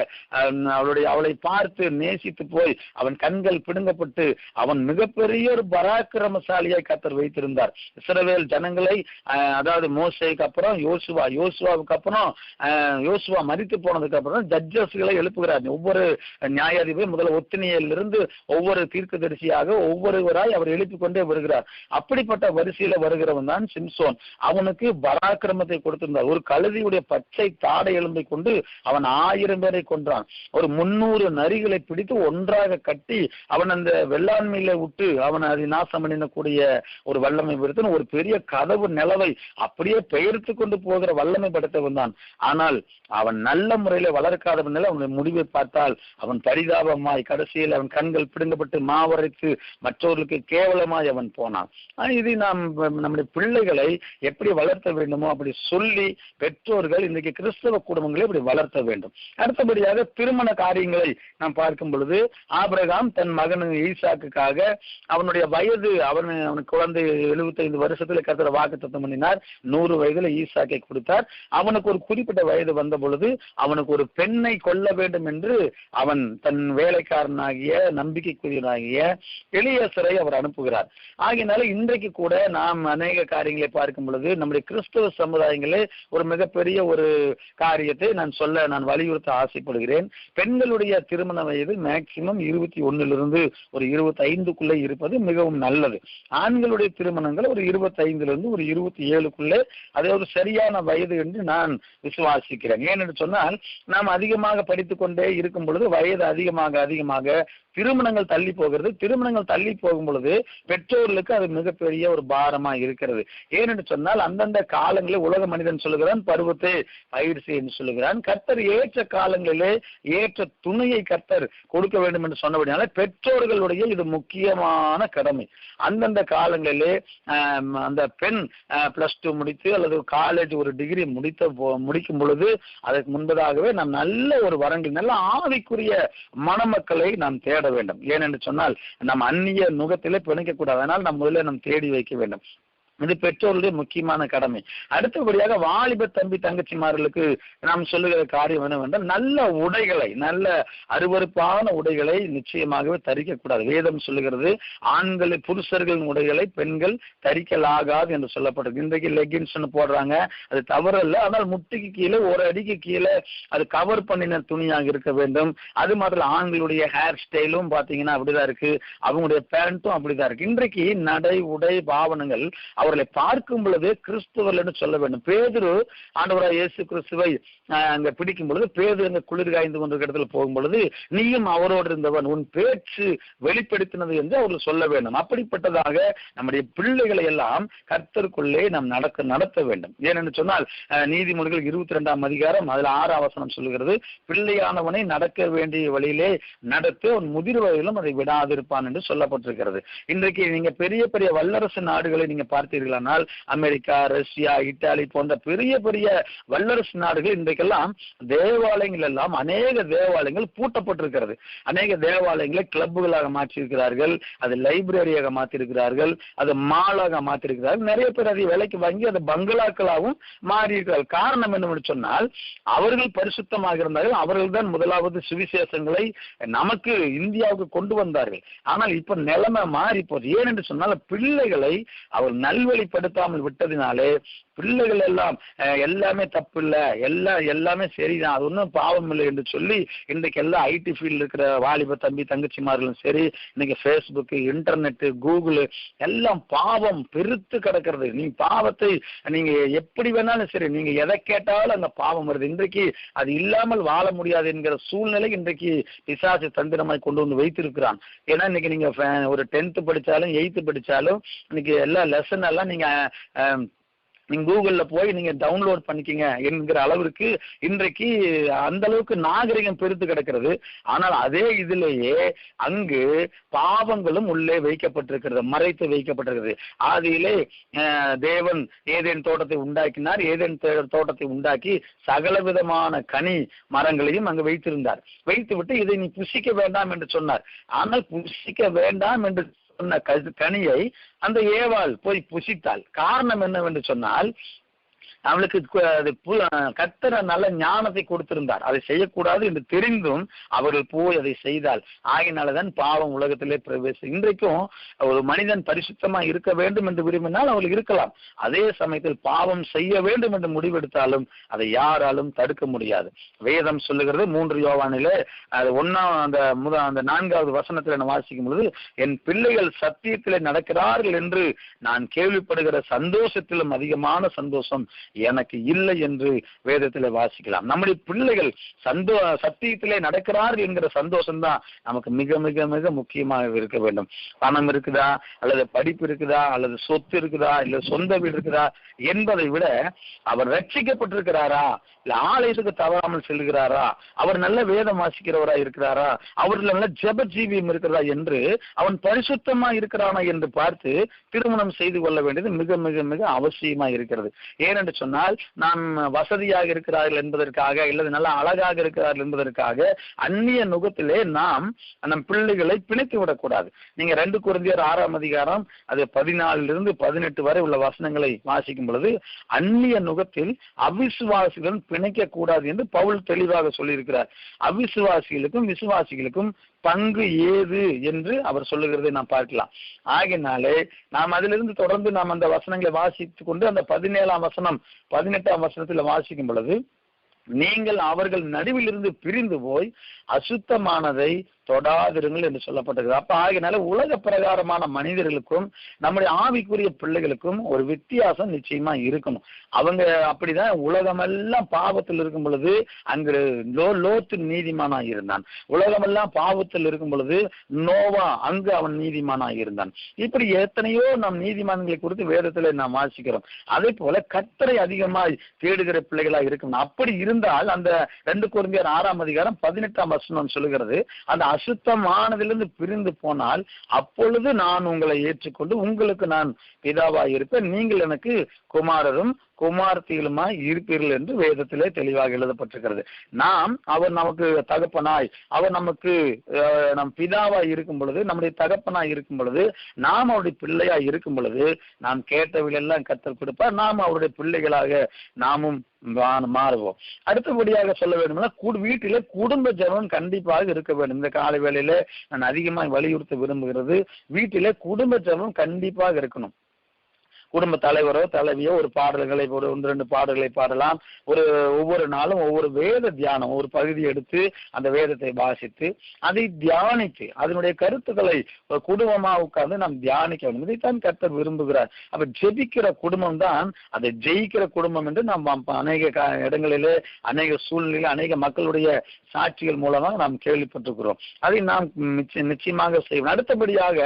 Speaker 1: அவளை பார்த்து நேசித்து போய் அவன் கண்கள் பிடுங்கப்பட்டு அவன் மிகப்பெரிய ஒரு பராக்கிரமசாலியாய் கர்த்தர் வைத்திருந்தார். இஸ்ரவேல் ஜனங்களை, அதாவது மோசேக்கு அப்புறம் யோசுவாவுக்கு அப்புறம் யோசுவா மரித்து போனதுக்கு அப்புறம் ஜட்ஜஸ்களை எழுப்புகிறார். ஒவ்வொரு நியாயாதிபதி முதல்ல ஒத்தினியிலிருந்து ஒவ்வொரு தீர்க்கதரிசியாக ஒவ்வொருவராய் அவர் எழுப்பிக் கொண்டே வருகிறார். அப்படிப்பட்ட வரிசையில வருகிறவன் தான் சிம்சோன். அவனுக்கு பராக்கிரமத்தை கொடுத்திருந்தார். ஒரு கழுதியுடைய பச்சை தாடை எலும்பை கொண்டு அவன் 1000 பேரை கொன்றான். ஒரு 300 நரிகளை பிடித்து ஒன்றாக கட்டி அவன் அந்த வெள்ளாண்மையில விட்டு அவன் அதை நாசம் பண்ணினக்கூடிய ஒரு வல்லமை பெருத்தன், ஒரு பெரிய கதவு நிலவை அப்படியே பெயர்த்து கொண்டு போகிற வல்லமை படைத்தவன் தான். ஆனால் அவன் நல்ல முறையில வளர்க்காதவன், அவனுடைய முடிவை பார்த்தால் அவன் பரிதாபமாய் கடைசியில் அவன் கண்கள் பிடுங்கப்பட்டு மாவரைத்து மற்றவர்களுக்கு கேவலமாய் அவன் போனான். இது நாம் நம்முடைய பிள்ளைகளை எப்படி வளர்த்த வேண்டுமோ அப்படி சொல்லி பெற்றோர்கள் இன்றைக்கு கிறிஸ்தவ குடும்பங்களை இப்படி வளர்த்த வேண்டும். அடுத்தபடியாக திருமண காரியங்களை நாம் பார்க்கும் பொழுது, ஆபிரகாம் தன் மகன் ஈசாக்குக்காக அவனுடைய வயது, அவனுக்கு குழந்தை 75 வருஷத்துல கர்த்தர் வாக்குத்தத்தம் பண்ணினார். 100 வயதுல ஈசாக்கை கொடுத்தார். அவனுக்கு ஒரு குறிப்பிட்ட வயது வந்த பொழுது அவனுக்கு ஒரு பெண்ணை கொள்ள வேண்டும் என்று அவன் தன் வேலைக்காரனாகிய நம்பிக்கைக்குரியனாகிய எலியாசரை அவர் அனுப்புகிறார். ஆகையினால இன்றைக்கு கூட நாம் அநேக காரியங்களை பார்க்கும் பொழுது நம்முடைய கிறிஸ்தவ சமுதாயங்களே ஒரு மிகப்பெரிய ஒரு காரியத்தை நான் வலியுறுத்த ஆசைப்படுகிறேன். பெண்களுடைய திருமண வயது மேக்சிமம் 21 ஒரு 25 இருப்பது மிகவும் நல்லது. ஆண்களுடைய திருமணங்கள் ஒரு 25 ஒரு 27 அதே ஒரு சரியான வயது என்று நான் விசுவாசிக்கிறேன். ஏனென்று சொன்னால் நாம் அதிகமாக படித்துக் கொண்டே இருக்கும் பொழுது வயது அதிகமாக திருமணங்கள் தள்ளி போகிறது. திருமணங்கள் தள்ளி போகும் பொழுது பெற்றோர்களுக்கு அது மிகப்பெரிய ஒரு பாரமா இருக்கிறது. ஏனென்று சொன்னால் அந்தந்த காலங்களில் உலக மனிதன் சொல்லுகிறான், பருவத்தை பயிர் செய்ய சொல்லுகிறான். கர்த்தர் ஏற்ற காலங்களிலே ஏற்ற துணையை கர்த்தர் கொடுக்க வேண்டும் என்று சொன்னபடினால பெற்றோர்களுடைய இது முக்கியமான கடமை. அந்தந்த காலங்களிலே அந்த பெண் +2 முடித்து அல்லது காலேஜ் ஒரு டிகிரி முடிக்கும் பொழுது அதற்கு முன்பதாகவே நாம் நல்ல ஒரு வரங்கள், நல்ல ஆவிக்குரிய மணமக்களை நாம் தேட வேண்டும். ஏனென்று சொன்னால் நம் அந்நிய நுகத்திலே பிணைக்க கூடாது. அதனால் நாம் முதல்ல நாம் தேடி வைக்க வேண்டும். இது பெற்றோருடைய முக்கியமான கடமை. அடுத்தபடியாக வாலிப தம்பி தங்கச்சிமார்களுக்கு நாம் சொல்லுகிற காரியம் என்னவென்றால், நல்ல உடைகளை, நல்ல அருவருப்பான உடைகளை நிச்சயமாகவே தரிக்க கூடாது. வேதம் சொல்லுகிறது, புருஷர்களின் உடைகளை பெண்கள் தரிக்கலாகாது என்று சொல்லப்பட்டிருக்கு. இன்றைக்கு லெகின்ஸ் போடுறாங்க, அது தவறல்ல. ஆனால் முட்டிக்கு கீழே ஒரு அடிக்கு கீழே அது கவர் பண்ணின துணியாக இருக்க வேண்டும். அது மாதிரி ஆண்களுடைய ஹேர் ஸ்டைலும் பாத்தீங்கன்னா அப்படிதான் இருக்கு, அவங்களுடைய பேண்ட்டும் அப்படிதான் இருக்கு. இன்றைக்கு நடை உடை பாவனங்கள் அவர்களை பார்க்கும் பொழுது கிறிஸ்துவர்கள் என்று சொல்ல வேண்டும். பேதுரு ஆண்டவராய் இயேசு கிறிஸ்துவை அங்க பிடிக்கும் பொழுது, பேதுரு அங்க குளிர் காய்ந்து கொண்ட இடத்துல போகும் பொழுது, நீயும் அவரோடு இருந்தவன், உன் பேச்சு வெளிப்படுத்தினது என்று அவர்கள் சொல்ல வேண்டும். அப்படிப்பட்டதாக நம்முடைய பிள்ளைகளை எல்லாம் கர்த்தருக்குள்ளே நாம் நடத்த வேண்டும். ஏனென்று சொன்னால் நீதிமொழிகள் 22ஆம் அதிகாரம் அதுல 6ஆம் வசனம் சொல்லுகிறது, பிள்ளையானவனை நடக்க வேண்டிய வழியிலே நடத்து, அவன் முதிர் வயதிலும் அதை விடாதிருப்பான் என்று சொல்லப்பட்டிருக்கிறது. இன்றைக்கு நீங்க பெரிய பெரிய வல்லரசு நாடுகளை நீங்க பார்த்தீர்களானால், அமெரிக்கா, ரஷ்யா, இத்தாலி போன்ற பெரிய பெரிய வல்லரசு நாடுகள் இன்றைக்கெல்லாம் தேவாலயங்கள் எல்லாம் அநேக தேவாலயங்கள் பூட்டப்பட்டிருக்கிறது. அநேக தேவாலயங்களை கிளப்புகளாக மாற்றியிருக்கிறார்கள், அது லைப்ரரியாக மாற்றிருக்கிறார்கள், அது மாலாக மாற்றிருக்கிறார்கள். நிறைய பேர் அதை விலைக்கு வாங்கி அது பங்களாக்களாகவும் மாறியிருக்கிறார்கள். காரணம் என்னவென்று சொன்னால், அவர்கள் பரிசுத்தமாக இருந்தார்கள். அவர்கள் தான் முதலாவது சுவிசேஷங்களை நமக்கு இந்தியாவுக்கு கொண்டு வந்தார்கள். ஆனால் இப்ப நிலைமை மாறி போகுது. ஏனென்று சொன்னால், பிள்ளைகளை அவர் நல்வழிப்படுத்தாமல் விட்டதினாலே பிள்ளைகள் எல்லாம் எல்லாமே தப்பு இல்லை, எல்லாமே சரிதான், அது ஒன்றும் பாவம் இல்லை என்று சொல்லி இன்றைக்கு எல்லாம் ஐடி ஃபீல்டு இருக்கிற வாலிப தம்பி தங்கச்சிமார்களும் சரி, இன்னைக்கு ஃபேஸ்புக், இன்டர்நெட், கூகுள் எல்லாம் பாவம் பெருத்து கிடக்கிறது. நீங்க பாவத்தை நீங்க எப்படி வேணாலும் சரி, நீங்க எதை கேட்டாலும் அங்க பாவம் வருது. இன்றைக்கு அது இல்லாமல் வாழ முடியாது என்கிற சூழ்நிலை இன்றைக்கு பிசாசு தந்திரமாய் கொண்டு வந்து வைத்திருக்கிறான். ஏன்னா இன்னைக்கு நீங்க ஒரு 10th படிச்சாலும் 8th படிச்சாலும் இன்னைக்கு எல்லா லெசன் எல்லாம் நீங்க கூகுள்ல போய் நீங்க டவுன்லோட் பண்ணிக்கிங்க என்கிற அளவிற்கு இன்றைக்கு அந்த அளவுக்கு நாகரிகம் பெருத்து கிடக்கிறது. ஆனால் அதே இதிலேயே அங்கு பாவங்களும் உள்ளே வைக்கப்பட்டிருக்கிறது, மறைத்து வைக்கப்பட்டிருக்கிறது. ஆதியிலே தேவன் ஏதேன் தோட்டத்தை உண்டாக்கினார். ஏதேன் தோட்டத்தை உண்டாக்கி சகல விதமான கனி மரங்களையும் அங்கு வைத்திருந்தார். வைத்து விட்டு இதை நீ புசிக்க வேண்டாம் என்று சொன்னார். ஆனால் புசிக்க வேண்டாம் என்று சொன்ன கனியை அந்த ஏவாள் போய் புசித்தாள். காரணம் என்னவென்று சொன்னால், அவளுக்கு கர்த்தர் நல்ல ஞானத்தை கொடுத்திருந்தார். அதை செய்யக்கூடாது என்று தெரிந்தும் அவர்கள் போய் அதை செய்தால் ஆகினாலதான் பாவம் உலகத்திலே பிரவேசம். இன்றைக்கும் ஒரு மனிதன் பரிசுத்தமா இருக்க வேண்டும் என்று விரும்பினால் அவள் இருக்கலாம். அதே சமயத்தில் பாவம் செய்ய வேண்டும் என்று முடிவெடுத்தாலும் அதை யாராலும் தடுக்க முடியாது. வேதம் சொல்லுகிறது 3 யோவானிலே அது 4வது வசனத்தில் வாசிக்கும் பொழுது, என் பிள்ளைகள் சத்தியத்திலே நடக்கிறார்கள் என்று நான் கேள்விப்படுகிற சந்தோஷத்திலும் அதிகமான சந்தோஷம் எனக்கு இல்லை என்று வேதத்திலே வாசிக்கலாம். நம்முடைய பிள்ளைகள் சத்தியத்திலே நடக்கிறார்கள் என்கிற சந்தோஷம் தான் நமக்கு மிக மிக மிக முக்கியமாக இருக்க வேண்டும். பணம் இருக்குதா, அல்லது படிப்பு இருக்குதா, அல்லது சொத்து இருக்குதா, இல்ல சொந்த வீடு இருக்குதா என்பதை விட அவர் ரட்சிக்கப்பட்டிருக்கிறாரா, இல்ல ஆலயத்துக்கு தவறாமல் செல்கிறாரா, அவர் நல்ல வேதம் வாசிக்கிறவரா இருக்கிறாரா, அவர்கள் நல்ல ஜெப ஜீவியம் இருக்கிறதா என்று அவன் பரிசுத்தமா இருக்கிறானா என்று பார்த்து திருமணம் செய்து கொள்ள வேண்டியது மிக மிக மிக அவசியமா இருக்கிறது. ஏனென்று சொன்னால், நாம் வசதியாக இருக்கிறார்கள் என்பதற்காக, இல்லது நல்லா அழகாக இருக்கிறார்கள் என்பதற்காக அந்நிய நுகத்திலே நாம் நம் பிள்ளைகளை பிணைத்து விடக்கூடாது. நீங்க 2 கொரிந்தியர் 6ஆம் அதிகாரம் அது 14 - 18 வரை உள்ள வசனங்களை வாசிக்கும் பொழுது, அந்நிய நுகத்தில் அவிசுவாசிகளும் பிணைக்க கூடாது என்று பவுல் தெளிவாக சொல்லியிருக்கிறார். அவிசுவாசிகளுக்கும் விசுவாசிகளுக்கும் பங்கு ஏது என்று அவர் சொல்லுகிறதை நாம் பார்க்கலாம். ஆகினாலே நாம் அதிலிருந்து தொடர்ந்து நாம் அந்த வசனங்களை வாசித்துக் கொண்டு அந்த 17ஆம் வசனம் 18ஆம் வசனத்தில் வாசிக்கும் பொழுது, நீங்கள் அவர்கள் நடுவில் இருந்து பிரிந்து போய் அசுத்தமானதை தொடாதிருங்கள் என்று சொல்லப்பட்டிருக்கிறது. அப்ப ஆகினால உலக பிரகாரமான மனிதர்களுக்கும் நம்முடைய ஆவிக்குரிய பிள்ளைகளுக்கும் ஒரு வித்தியாசம் நிச்சயமா இருக்கணும். அவங்க அப்படிதான் உலகமெல்லாம் பாவத்தில் இருக்கும் பொழுது அங்கு லோத்து நீதிமானா இருந்தான். உலகமெல்லாம் பாவத்தில் இருக்கும் பொழுது நோவா அங்கு அவன் நீதிமானா இருந்தான். இப்படி எத்தனையோ நாம் நீதிமான்களை குறித்து வேதத்துல நாம் வாசிக்கிறோம். அதே போல கர்த்தரை அதிகமாய் தேடுகிற பிள்ளைகளா இருக்கணும். அப்படி இருந்தால் அந்த 2 கொரிந்தியர் 6ஆம் அதிகாரம் 18ஆம் வசனம் சொல்லுகிறது, அந்த அசுத்தமானதிலிருந்து பிரிந்து போனால் அப்பொழுது நான் உங்களை ஏற்றுக்கொண்டு உங்களுக்கு நான் பிதாவாய் இருப்பேன், நீங்கள் எனக்கு குமாரரும் குமார்த்திகளுமாய் இருப்பீர்கள் என்று வேதத்திலே தெளிவாக எழுதப்பட்டிருக்கிறது. அவர் நமக்கு தகப்பனாய், அவர் நமக்கு நம் பிதாவாய் இருக்கும் பொழுது, நம்முடைய தகப்பனாய் இருக்கும் பொழுது, நாம் அவருடைய பிள்ளையாய் இருக்கும் பொழுது நாம் கேட்டவையெல்லாம் கர்த்தர் கொடுப்பார். நாம் அவருடைய பிள்ளைகளாக நாமும் மாறுவோம். அடுத்தபடியாக சொல்ல வேண்டும்னா, வீட்டிலே குடும்ப ஜெபம் கண்டிப்பாக இருக்க வேண்டும். இந்த காலை வேளையில நான் அதிகமாக வலியுறுத்த விரும்புகிறது, வீட்டிலே குடும்ப ஜெபம் கண்டிப்பாக இருக்கணும். குடும்ப தலைவரோ தலைவியோ ஒரு பாடல்களை, ஒரு 1-2 பாடல்களை பாடலாம். ஒவ்வொரு நாளும் ஒவ்வொரு வேத தியானம், ஒரு பகுதி எடுத்து அந்த வேதத்தை வாசித்து அதை தியானித்து அதனுடைய கருத்துக்களை குடும்பமா உட்கார்ந்து நாம் தியானிக்க வேண்டும். இதைத்தான் கர்த்தர் விரும்புகிறார். அப்ப ஜெபிக்கிற குடும்பம் தான் அதை ஜெயிக்கிற குடும்பம் என்று நாம் அநேக இடங்களிலே, அநேக சூழ்நிலையில், அநேக மக்களுடைய சாட்சிகள் மூலமாக நாம் கேள்விப்பட்டிருக்கிறோம். அதை நாம் நிச்சயமாக செய்வோம். அடுத்தபடியாக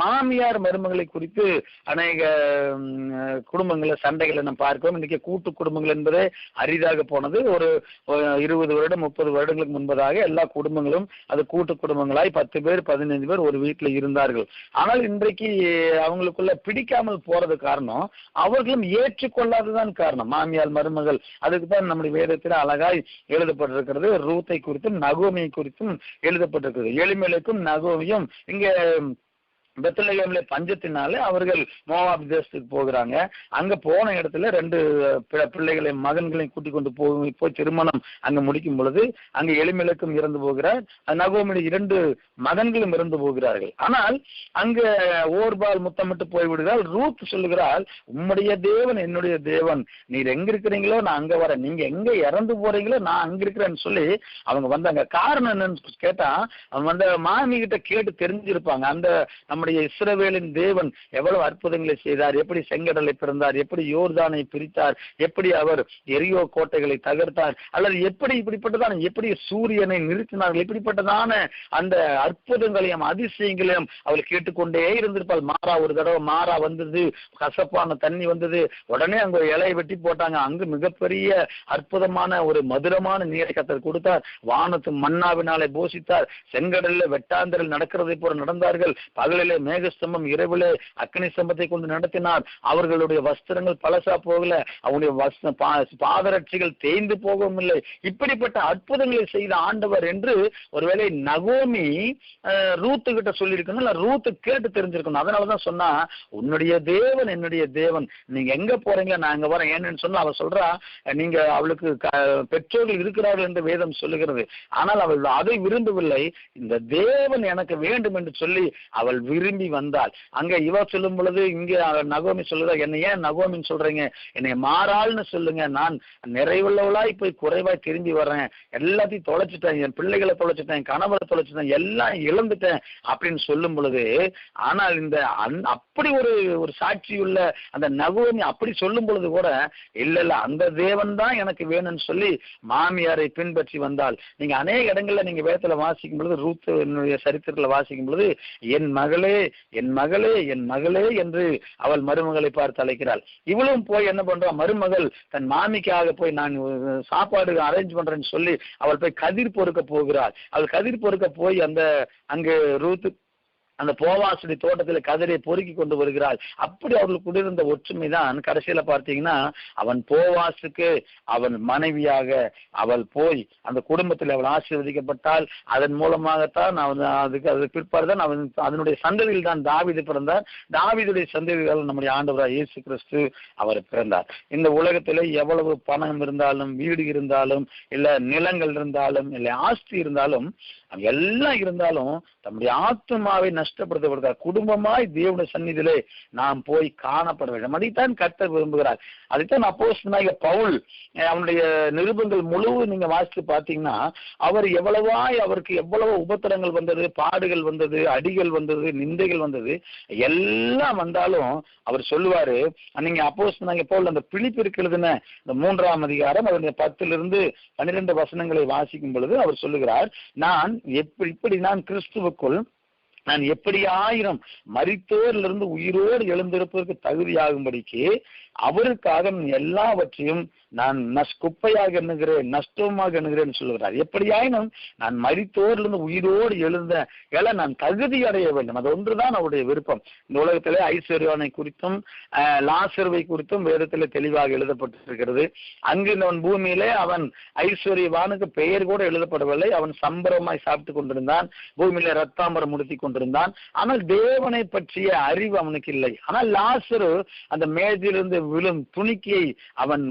Speaker 1: மாமியார் மருமகளை குறித்து அநேக குடும்பங்கள சண்டைகளை நாம் பார்க்கிறோம். இன்னைக்கு கூட்டு குடும்பங்கள் என்பதே அரிதாக போனது. ஒரு 20 வருடம் 30 வருடங்களுக்கு முன்பதாக எல்லா குடும்பங்களும் அது கூட்டு குடும்பங்களாய் 10 பேர் 15 பேர் ஒரு வீட்டுல இருந்தார்கள். ஆனால் இன்றைக்கு அவங்களுக்குள்ள பிடிக்காமல் போறது காரணம் அவர்களும் ஏற்றுக்கொள்ளாததான் காரணம். மாமியார் மருமகள், அதுக்கு தான் நம்முடைய வேதத்தில் அழகாய் எழுதப்பட்டிருக்கிறது. ரூத்தை குறித்தும் நகோமியை குறித்தும் எழுதப்பட்டிருக்கிறது. எலிமெலேக்கும் நகோமியும் இங்க பெத்லகேமிலே பஞ்சத்தினாலே அவர்கள் மோவாப் தேசத்துக்கு போகிறாங்க. அங்க போன இடத்துல 2 பிள்ளைகளை மகன்களையும் கூட்டிக் கொண்டு போய் திருமணம் அங்க முடிக்கும் பொழுது அங்க எலிமெலேக்கும் இறந்து போகிறார், நகோமியுடைய 2 மகன்களும் இறந்து போகிறார்கள். ஆனால் அங்க ஓர்பால் முத்தமிட்டு போய்விடுகிறாள். ரூத் சொல்லுகிறாள், உம்முடைய தேவன் என்னுடைய தேவன், நீர் எங்க இருக்கிறீங்களோ நான் அங்க வரேன், நீங்க எங்க இறந்து போறீங்களோ நான் அங்க இருக்கிறேன்னு சொல்லி அவங்க வந்தாங்க. காரணம் என்னன்னு கேட்டா, அவங்க மாமி கிட்ட கேட்டு தெரிஞ்சிருப்பாங்க, அந்த நம்முடைய இஸ்ரவேலின் தேவன் எவ்வளவு அற்புதங்களை செய்தார், எப்படி செங்கடலை பிறந்தார், எப்படி யோர்தானை பிரித்தார், எப்படி அவர் எரியோ கோட்டைகளை தகர்த்தார், அல்லது இப்படிப்பட்டதான எப்படி சூரியனை நிறுத்தினார்கள், இப்படிப்பட்டதான அந்த அற்புதங்களையும் அதிசயங்களையும் அவள் கேட்டுக்கொண்டே இருந்திருப்பாள். ஒரு தடவை மாறா வந்தது, கசப்பான தண்ணி வந்தது, உடனே அங்க ஒரு இலையை வெட்டி போட்டாங்க. அங்கு மிகப்பெரிய அற்புதமான ஒரு மதுரமான நீரை கர்த்தர் கொடுத்தார். வானத்து மன்னாவினாலே போஷித்தார். செங்கடலில் வெட்டாந்தரில் நடக்கிறதை போல நடந்தார்கள். பகலில் பகலிலே மேகஸ்தம்பம், இரவிலே அக்னி ஸ்தம்பத்தை கொண்டு நடத்தினார். அவர்களுடைய வஸ்திரங்கள் பழசா போகல, அவங்களுடைய பாதரட்சிகள் தேய்ந்து போகவும் இல்லை. இப்படிப்பட்ட அற்புதங்களை செய்த ஆண்டவர் என்று ஒருவேளை நகோமி ரூத்து கிட்ட சொல்லியிருக்கணும், இல்ல ரூத்து கேட்டு தெரிஞ்சிருக்கணும். அதனாலதான் சொன்னா, உன்னுடைய தேவன் என்னுடைய தேவன், நீங்க எங்க போறீங்க, நான் அங்க வரேன். ஏன்னு சொன்னா அவ சொல்றா, நீங்க அவளுக்கு பெற்றோர்கள் இருக்கிறார்கள் என்று வேதம் சொல்லுகிறது. ஆனால் அவள் அதை விரும்பவில்லை. இந்த தேவன் எனக்கு வேண்டும் என்று சொல்லி அவள் விரும்பி வந்தாள். அங்க இவ சொல்லும் பொழுது இங்க நகோமி சொல்லுதா, என்ன ஏன் நகோமின்னு சொல்றீங்க, என்னை மாறாள்னு சொல்லுங்க, நான் நிறைவுள்ளவளாய் போய் குறைவாய் திரும்பி வர்றேன், எல்லாத்தையும் தொலைச்சிட்டேன், என் பிள்ளைகளை தொலைச்சிட்டேன், என் கணவரை தொலைச்சிட்டேன், எல்லாம் இழந்துட்டேன் அப்படின்னு சொல்லும் பொழுது, ஆனால் இந்த அப்படி ஒரு சாட்சியுள்ள அந்த நகோமி அப்படி சொல்லும் பொழுது கூட இல்ல அந்த தேவன் தான் எனக்கு வேணும்னு சொல்லி மாமியாரை பின்பற்றி வந்தால். நீங்க அநேக இடங்கள்ல நீங்க வேதத்துல வாசிக்கும் பொழுது, ரூத்து சரித்திரத்துல வாசிக்கும் பொழுது, என் மகளே என் மகளே என் மகளே என்று அவள் மருமகளை பார்த்து அழைக்கிறாள். இவளும் போய் என்ன பண்றா, மருமகள் தன் மாமிக்காக போய் நான் சாப்பாடு அரேஞ்ச் பண்றேன்னு சொல்லி அவள் போய் கதிர் பொறுக்க போகிறாள். அவள் கதிர் பொறுக்க போய் அங்கு ரூத்து அந்த போவாசுடைய தோட்டத்தில் கதிரை பொறுக்கி கொண்டு வருகிறாள். அப்படி அவர்களுக்கு இருந்த ஒற்றுமைதான் கடைசியில பார்த்தீங்கன்னா, அவன் போவாசுக்கு அவன் மனைவியாக அவள் போய் அந்த குடும்பத்தில் அவள் ஆசீர்வதிக்கப்பட்டால். அதன் மூலமாகத்தான் அதுக்கு பிற்பாடுதான் அவன் அதனுடைய சந்ததியில் தான் தாவீது பிறந்தார். தாவீதுடைய சந்ததியில் நம்முடைய ஆண்டவராய் இயேசு கிறிஸ்து அவர் பிறந்தார். இந்த உலகத்திலே எவ்வளவு பணம் இருந்தாலும், வீடு இருந்தாலும், இல்ல நிலங்கள் இருந்தாலும், இல்ல ஆஸ்தி இருந்தாலும், எல்லாம் இருந்தாலும் தம்முடைய ஆத்மாவை நஷ்டப்படுத்தப்படுகிறார். குடும்பமாய் தேவனுடைய சந்நிதியிலே நாம் போய் காணப்பட வேண்டும். அதைத்தான் கர்த்தர் விரும்புகிறார். அதைத்தான் அப்போஸ்தலனாகிய பவுல் அவனுடைய நிருபங்கள் முழுவதும் நீங்க வாசித்து பார்த்தீங்கன்னா, அவர் அவருக்கு எவ்வளவு உபத்திரங்கள் வந்தது, பாடுகள் வந்தது, அடிகள் வந்தது, நிந்தைகள் வந்தது, எல்லாம் வந்தாலும் அவர் சொல்லுவாரு. நீங்க அப்போஸ்தலனாகிய பவுல் அந்த பிலிப்பியருக்கு எழுதின இந்த 3ஆம் அதிகாரம் அதனுடைய 10-12 வசனங்களை வாசிக்கும் பொழுது அவர் சொல்லுகிறார், இப்படி நான் கிறிஸ்துவுக்குள் நான் எப்படி ஆயிரம் மரித்தோரிலிருந்து உயிரோடு எழுந்திருப்பதற்கு தகுதியாகும்படிக்கு அவருக்காக எல்லாவற்றையும் நான் குப்பையாக எண்ணுகிறேன், நஷ்டமாக எண்ணுகிறேன் சொல்லுகிறார். எப்படியாயினும் நான் மரித்தோரிலிருந்து உயிரோடு எழுந்த நான் தகுதி அடைய வேண்டும். அது ஒன்றுதான் அவருடைய விருப்பம். இந்த உலகத்திலே ஐஸ்வர்யானை குறித்தும் லாசருவை குறித்தும் வேதத்திலே தெளிவாக எழுதப்பட்டிருக்கிறது. அங்கு அவன் பூமியிலே அவன் ஐஸ்வர்யவானுக்கு பெயர் கூட எழுதப்படவில்லை. அவன் சம்பரமாய் சாப்பிட்டு கொண்டிருந்தான், பூமியில ரத்தாம்பரம் முடித்தி கொண்டிருந்தான். ஆனால் தேவனை பற்றிய அறிவு அவனுக்கு இல்லை. ஆனால் லாசரு அந்த மேஜிலிருந்து விழும் துணிக்கையை அவன்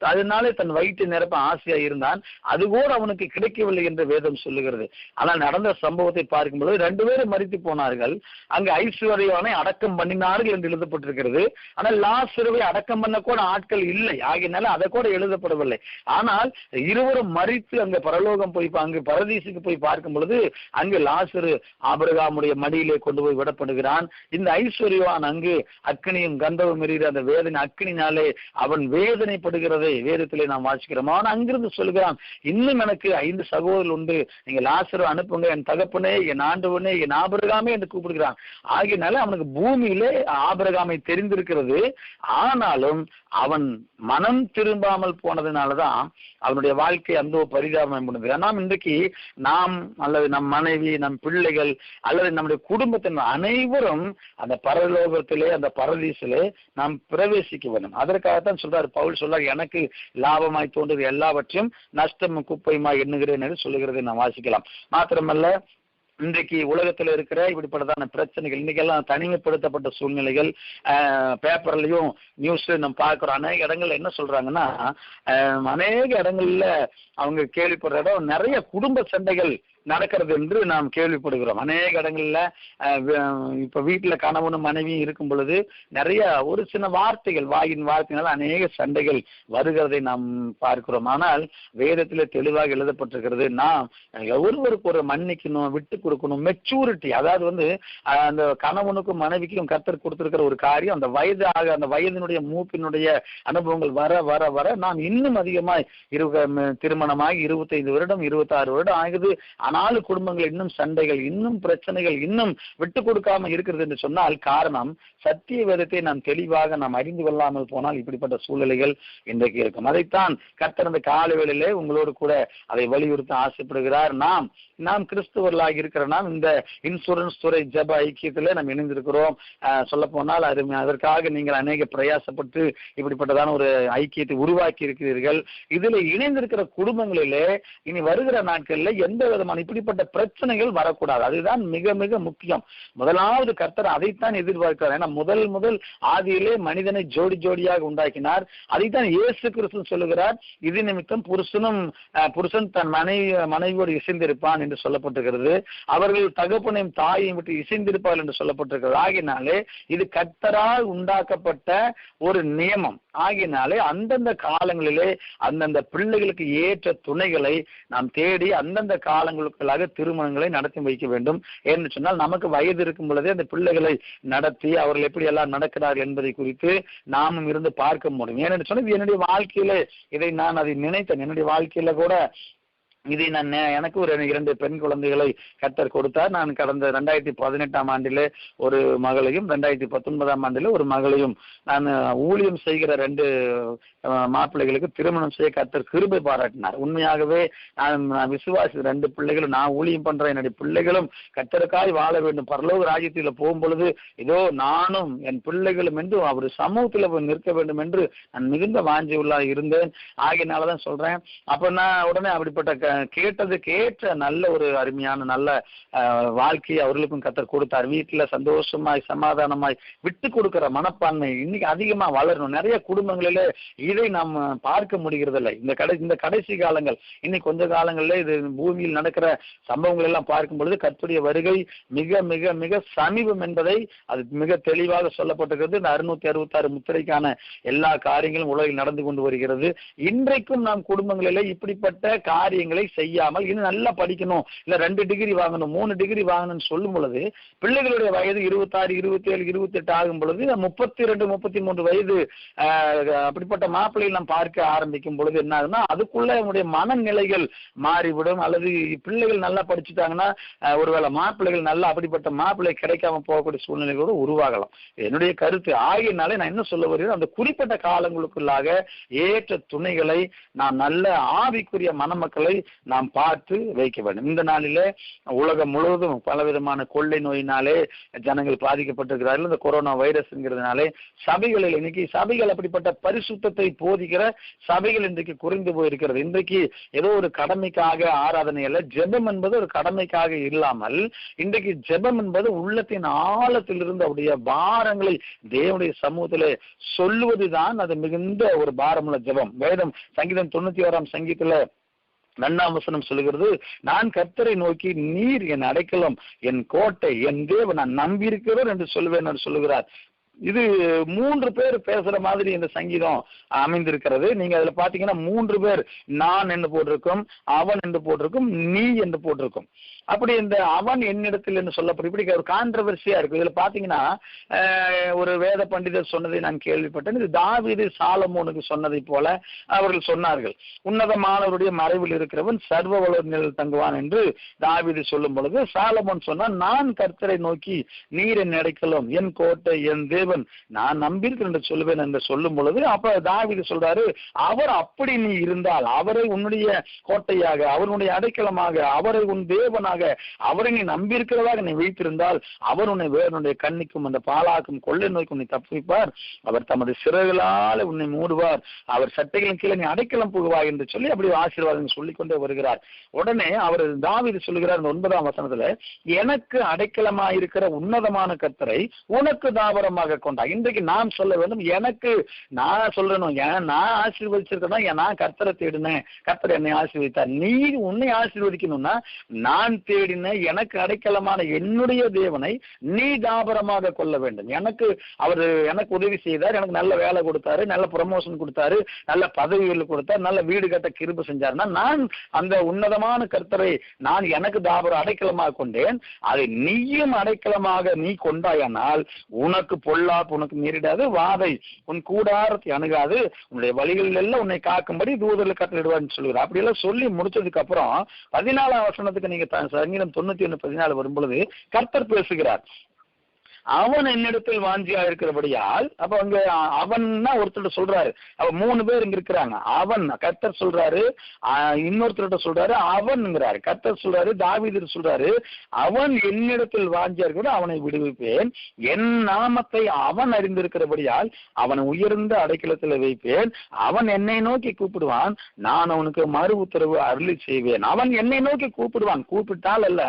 Speaker 1: அதனாலே தன் வயிற்று நிரப்ப ஆசையா இருந்தான். அது கூட அவனுக்கு கிடைக்கவில்லை என்று வேதம் சொல்லுகிறது. ஆனால் நடந்த சம்பவத்தை பார்க்கும்போது 2 பேரும் மரித்து போனார்கள். அங்கு ஐஸ்வர்யவானை அடக்கம் பண்ணினார்கள் என்று எழுதப்பட்டிருக்கிறது. ஆனால் லாசருவை அடக்கம் பண்ண கூட ஆட்கள் இல்லை. ஆகினால அதை கூட எழுதப்படவில்லை. ஆனால் இருவரும் மரித்து அங்கு பரலோகம் போய் அங்கு பரதீசுக்கு போய் பார்க்கும் பொழுது அங்கு லாசரு ஆபிரகாமுடைய மடியிலே கொண்டு போய் விடப்படுகிறான். இந்த ஐஸ்வர்யவான் அங்கு அக்னியும் கந்தவும் எரிகிற அந்த வேதனை அக்னினாலே அவன் வேதனைப்படுகிறதை வேதத்திலே நாம் வாசிக்கிறோம். அவன் அங்கிருந்து சொல்கிறான், இன்னும் எனக்கு 5 சகோதரர்கள் உண்டு, நீங்க லாசரு அனுப்புங்க, என் தகப்பனே, என் ஆண்டவனே, என் ஆபிரகாமே என்று கூப்பிடுகிறான். ஆகினால அவனுக்கு பூமியிலே ஆபிரகாமை தெரிந்திருக்கிறது. ஆனாலும் அவன் மனம் திரும்பாமல் போனதுனாலதான் அவனுடைய வாழ்க்கை அந்த பரிதாபம் பண்ணுது. நாம் இன்றைக்கு அல்லது நம் மனைவி, நம் பிள்ளைகள் அல்லது நம்முடைய குடும்பத்தின் அனைவரும் அந்த பரலோகத்திலே அந்த பரதீசிலே நாம் பிரவேசிக்க வேண்டும். அதற்காகத்தான் சொல்றாரு பவுல் சொல்றார், எனக்கு லாபமாய் தோன்றது எல்லாவற்றையும் நஷ்டம் குப்பையுமாய் எண்ணுகிறேன் என்று சொல்லுகிறதை நாம் வாசிக்கலாம். மாத்திரமல்ல, இன்றைக்கு உலகத்துல இருக்கிற இப்படிப்பட்டதான பிரச்சனைகள், இன்னைக்கெல்லாம் தனிமைப்படுத்தப்பட்ட சூழ்நிலைகள், பேப்பர்லயும் நியூஸ்ல நம்ம பார்க்கிறோம். அநேக இடங்கள்ல என்ன சொல்றாங்கன்னா, அநேக இடங்கள்ல அவங்க கேள்விப்படுற இடம் நிறைய குடும்ப சண்டைகள் நடக்கிறது என்று நாம் கேள்விப்படுகிறோம். அநேக இடங்கள்ல இப்ப வீட்டுல கணவனும் மனைவியும் இருக்கும் பொழுது நிறைய ஒரு சின்ன வார்த்தைகள், வாயின் வார்த்தைகள் அநேக சண்டைகள் வருகிறதை நாம் பார்க்கிறோம். ஆனால் வேதத்திலே தெளிவாக எழுதப்பட்டிருக்கிறது, நாம் ஒருவருக்கு ஒரு மன்னிக்கணும், விட்டு கொடுக்கணும், மெச்சூரிட்டி. அதாவது அந்த கணவனுக்கும் மனைவிக்கும் கர்த்தர் கொடுத்திருக்கிற ஒரு காரியம், அந்த வயதினுடைய மூப்பினுடைய அனுபவங்கள் வர வர வர நாம் இன்னும் அதிகமாய் திருமணமாகி 25 வருடம் 26 வருடம் ஆகுது. ஆனாலும் குடும்பங்கள் இன்னும் சண்டைகள், இன்னும் பிரச்சனைகள், இன்னும் விட்டு கொடுக்காம இருக்கிறது என்று சொன்னால் காரணம் சத்திய வேதத்தை நாம் தெளிவாக நாம் அறிந்து கொள்ளாமல் போனால் இப்படிப்பட்ட சூழ்நிலைகள் இன்றைக்கு இருக்கும். அதைத்தான் கர்த்தர் அந்த கால வேளையிலே உங்களோடு கூட அதை வலியுறுத்த ஆசைப்படுகிறார். நாம் கிறிஸ்துவர்களாக இருக்கிற நாம் இந்த இன்சூரன்ஸ் துறை ஜப ஐக்கியத்திலே நாம் இணைந்திருக்கிறோம். சொல்ல போனால் அதற்காக நீங்கள் அநேக பிரயாசப்பட்டு இப்படிப்பட்டதான ஒரு ஐக்கியத்தை உருவாக்கி இருக்கிறீர்கள். இதுல இணைந்திருக்கிற குடும்பங்களிலே இனி வருகிற நாட்களில் எந்த விதமான இப்படிப்பட்ட பிரச்சனைகள் வரக்கூடாது. அதுதான் மிக மிக முக்கியம். முதலாவது கர்த்தர் அதைத்தான் எதிர்பார்க்கிறார். ஏன்னா முதல் ஆதியிலே மனிதனை ஜோடி ஜோடியாக உண்டாக்கினார். அதைத்தான் இயேசு கிறிஸ்து சொல்லுகிறார், இது நிமித்தம் புருஷன் தன் மனைவியோடு இசைந்திருப்பான் என்று சொல்லப்பட்டிருக்கிறது. அவர்கள் தகப்பனையும் தாயையும் விட்டு இசைந்திருப்பார்கள் என்று சொல்லப்பட்டிருக்கிறது. ஆகினாலே இது கர்த்தரால் உண்டாக்கப்பட்ட ஒரு நியமம். ஆகினாலே அந்தந்த காலங்களிலே அந்தந்த பிள்ளைகளுக்கு ஏற்ற துணைகளை நாம் தேடி அந்தந்த காலங்களுக்குள்ளாக திருமணங்களை நடத்தி வைக்க வேண்டும். என்று சொன்னால் நமக்கு வயது இருக்கும் பொழுதே அந்த பிள்ளைகளை நடத்தி அவர்கள் எப்படி எல்லாம் நடக்கிறார்கள் என்பதை குறித்து நாமும் இருந்து பார்க்க முடியும். ஏனென்று சொன்னால் என்னுடைய வாழ்க்கையில இதை நான் அதை நினைத்தேன். என்னுடைய வாழ்க்கையில கூட இதை நான் எனக்கு ஒரு 2 பெண் குழந்தைகளை கர்த்தர் கொடுத்தார். நான் கடந்த 2018 ஆண்டிலே ஒரு மகளையும் 2019 ஆண்டிலே ஒரு மகளையும் நான் ஊழியம் செய்கிற 2 மாப்பிள்ளைகளுக்கு திருமணம் செய்ய கர்த்தர் கிருபை பாராட்டினார். உண்மையாகவே நான் விசுவாசி 2 பிள்ளைகளும் நான் ஊழியம் பண்ற என்னுடைய பிள்ளைகளும் கர்த்தருக்காய் வாழ வேண்டும், பரலோக ராஜ்யத்தில் போகும் பொழுது இதோ நானும் என் பிள்ளைகளும் என்று அவர் சமூகத்தில் போய் நிற்க வேண்டும் என்று நான் மிகுந்த வாஞ்சி உள்ளாக இருந்தேன். ஆகியனாலதான் சொல்றேன். அப்ப நான் உடனே அப்படிப்பட்ட கேட்டதுக்கு ஏற்ற நல்ல ஒரு அருமையான நல்ல வாழ்க்கையை அவர்களுக்கும் கர்த்தர் கொடுத்தார். வீட்டுல சந்தோஷமாய் சமாதானமாய் விட்டு கொடுக்கிற மனப்பான்மை இன்னைக்கு அதிகமா வளரணும். நிறைய குடும்பங்களில இதை நாம் பார்க்க முடிகிறது இல்லை. இந்த கடைசி காலங்கள் இன்னைக்கு கொஞ்ச காலங்களில் இது பூமியில் நடக்கிற சம்பவங்கள் எல்லாம் பார்க்கும் பொழுது கர்த்தருடைய வருகை மிக மிக மிக சமீபம் என்பதை அது மிக தெளிவாக சொல்லப்பட்டிருக்கிறது. இந்த 666 முத்திரைக்கான எல்லா காரியங்களும் உலகில் நடந்து கொண்டு வருகிறது. இன்றைக்கும் நாம் குடும்பங்களிலே இப்படிப்பட்ட காரியங்களை செய்யாமல் இன்னும் நல்லா படிக்கணும், இல்ல 2 டிகிரி வாங்கணும் 3 டிகிரி வாங்கணும்னு சொல்லும் பொழுது பிள்ளைகளுடைய வயது 26 27 28 ஆகும் பொழுது 32 33 வயது அப்படிப்பட்ட மாப்பிள்ளைகள் நாம் பார்க்க ஆரம்பிக்கும் பொழுது என்ன ஆகுதுன்னா அதுக்குள்ள நம்முடைய மனநிலைகள் மாறிவிடும். அல்லது பிள்ளைகள் நல்லா படிச்சுட்டாங்கன்னா ஒருவேளை மாப்பிள்ளைகள் நல்லா அப்படிப்பட்ட மாப்பிள்ளை கிடைக்காம போகக்கூடிய சூழ்நிலைகளோடு உருவாகலாம். என்னுடைய கருத்து. ஆகியனாலே நான் என்ன சொல்ல வருகிறேன், அந்த குறிப்பிட்ட காலங்களுக்குள்ளாக ஏற்ற துணைகளை நாம் நல்ல ஆவிக்குரிய மணமக்களை நாம் பார்த்து வைக்க வேண்டும். இந்த நாளிலே உலகம் முழுவதும் பலவிதமான கொள்ளை நோயினாலே ஜனங்கள் பாதிக்கப்பட்டிருக்கிறார்கள். இந்த கொரோனா வைரஸ்ங்கிறதுனாலே சபைகளில் இன்னைக்கு சபைகள் அப்படிப்பட்ட பரிசுத்தத்தை போதிக்கிற சபைகள் இன்றைக்கு குறைந்து போயிருக்கிறது. இன்றைக்கு ஏதோ ஒரு கடமைக்காக ஆராதனை அல்ல, ஜெபம் என்பது ஒரு கடமைக்காக இல்லாமல் இன்றைக்கு ஜெபம் என்பது உள்ளத்தின் ஆழத்தில் இருந்து அவருடைய பாரங்களை தேவனுடைய சமூகத்திலே சொல்லுவதுதான் அது மிகுந்த ஒரு பாரமுள்ள ஜெபம். வேதம் சங்கீதம் 91 சங்கீதத்துல 2ஆம் வசனம் சொல்லுகிறது, நான் கர்த்தரை நோக்கி நீர் என் அடைக்கலம் என் கோட்டை என் தேவன் நான் நம்பியிருக்கிறோம் என்று சொல்லுவேன் என்று சொல்லுகிறார். இது 3 பேர் பேசுற மாதிரி இந்த சங்கீதம் அமைந்திருக்கிறது. நீங்க அதுல பாத்தீங்கன்னா 3 பேர் நான் என்று போட்டிருக்கும், அவன் என்று போட்டிருக்கும், நீ என்று போட்டிருக்கும். அப்படி இந்த அவன் என்னிடத்தில் என்று சொல்லப்படும் இப்படி ஒரு கான்ட்ரவர்சியா இருக்கு. இதுல பாத்தீங்கன்னா ஒரு வேத பண்டிதர் சொன்னதை நான் கேள்விப்பட்டேன். இது தாவீது சாலமோனுக்கு சொன்னதை போல அவர்கள் சொன்னார்கள். உன்னதமானவருடைய மறைவில் இருக்கிறவன் சர்வ வளர் நிலையில் தங்குவான் என்று தாவீது சொல்லும் பொழுது சாலமோன் சொன்னான், நான் கர்த்தரை நோக்கி நீர் என் அடைக்கலம் என் கோட்டை என் தேவன் நான் நம்பியிருக்கிறேன் என்று சொல்லுவேன் என்று சொல்லும் பொழுது அப்ப தாவீது சொல்றாரு, அவர் அப்படி நீ இருந்தால் அவரை உன்னுடைய கோட்டையாக அவருடைய அடைக்கலமாக அவரை உன் தேவனாக அவரை நீ நம்பியிருக்கிறதாக நீ வைத்திருந்தால் அவர் உன்னை வேறனுடைய கண்ணிக்கும் அந்த பாலாக்கும் கொள்ளை நோய்க்கும் நீ தப்புவிப்பார், அவர் தமது சிறகுகளால் உன்னை மூடுவார், அவர் சட்டைகளின் கீழே நீ அடைக்கலம் புகுவாய் என்று சொல்லி அப்படி ஆசீர்வாதம் சொல்லிக்கொண்டே வருகிறார். உடனே அவர் தாவீது சொல்லுகிறார் இந்த 9ஆம் வசனத்துல, எனக்கு அடைக்கலமாயிருக்கிற உன்னதமான கர்த்தரை உனக்கு தாபரமாக கொண்டா. இன்றைக்கு நாம் சொல்ல வேண்டும், எனக்கு நான் சொல்லணும், நான் ஆசீர்வதிச்சிருக்கேன், நான் கர்த்தரை தேடினேன், கர்த்தர் என்னை ஆசீர்வதித்தார். நீ உன்னை ஆசீர்வதிக்கணும்னா நான் தேடின எனக்கு அடைக்கலமான என்னுடைய தேவனை நீ தாபரமாக கொள்ள வேண்டும். எனக்கு உதவி செய்தார், எனக்கு நல்ல வேலை கொடுத்தாரு, நல்ல ப்ரமோஷன் கொடுத்தாரு, நல்ல பதவிகள் கொடுத்தார், நல்ல வீடு கட்ட கிருபை செஞ்சாருன்னா நான் அந்த உன்னதமான கர்த்தரை நான் எனக்கு தாபர அடைக்கலமாக கொண்டேன். அதை நீயும் அடைக்கலமாக நீ கொண்டாயானால் உனக்கு பொல்லாப்பு உனக்கு நேரிடாது, வாதை உன் கூடாரத்தை அணுகாது, உன்னுடைய வழிகளில் எல்லாம் உன்னை காக்கும்படி தூதர்கள் கட்டளையிடுவார்னு சொல்லுகிறார். அப்படி எல்லாம் சொல்லி முடிச்சதுக்கு அப்புறம் 14ஆம் வசனத்துக்கு நீங்க சங்கீதம் 91:14 வரும்பொழுது கர்த்தர் பேசுகிறார். அவன் என்னிடத்தில் வாஞ்சியா இருக்கிறபடியால், அப்ப அங்க அவன் ஒருத்தர் சொல்றாரு, அவ 3 பேர் இங்க இருக்கிறாங்க. அவன் கர்த்தர் சொல்றாரு, இன்னொருத்தர்கிட்ட சொல்றாரு அவன்ங்கிறாரு. கர்த்தர் சொல்றாரு, தாவீது சொல்றாரு, அவன் என்னிடத்தில் வாஞ்சியா இருக்கிற அவனை விடுவிப்பேன், என் நாமத்தை அவன் அறிந்திருக்கிறபடியால் அவனை உயர்ந்த அடைக்கலத்தில் வைப்பேன், அவன் என்னை நோக்கி கூப்பிடுவான், நான் அவனுக்கு மறு உத்தரவு அருளி செய்வேன். அவன் என்னை நோக்கி கூப்பிடுவான், கூப்பிட்டால் அல்ல,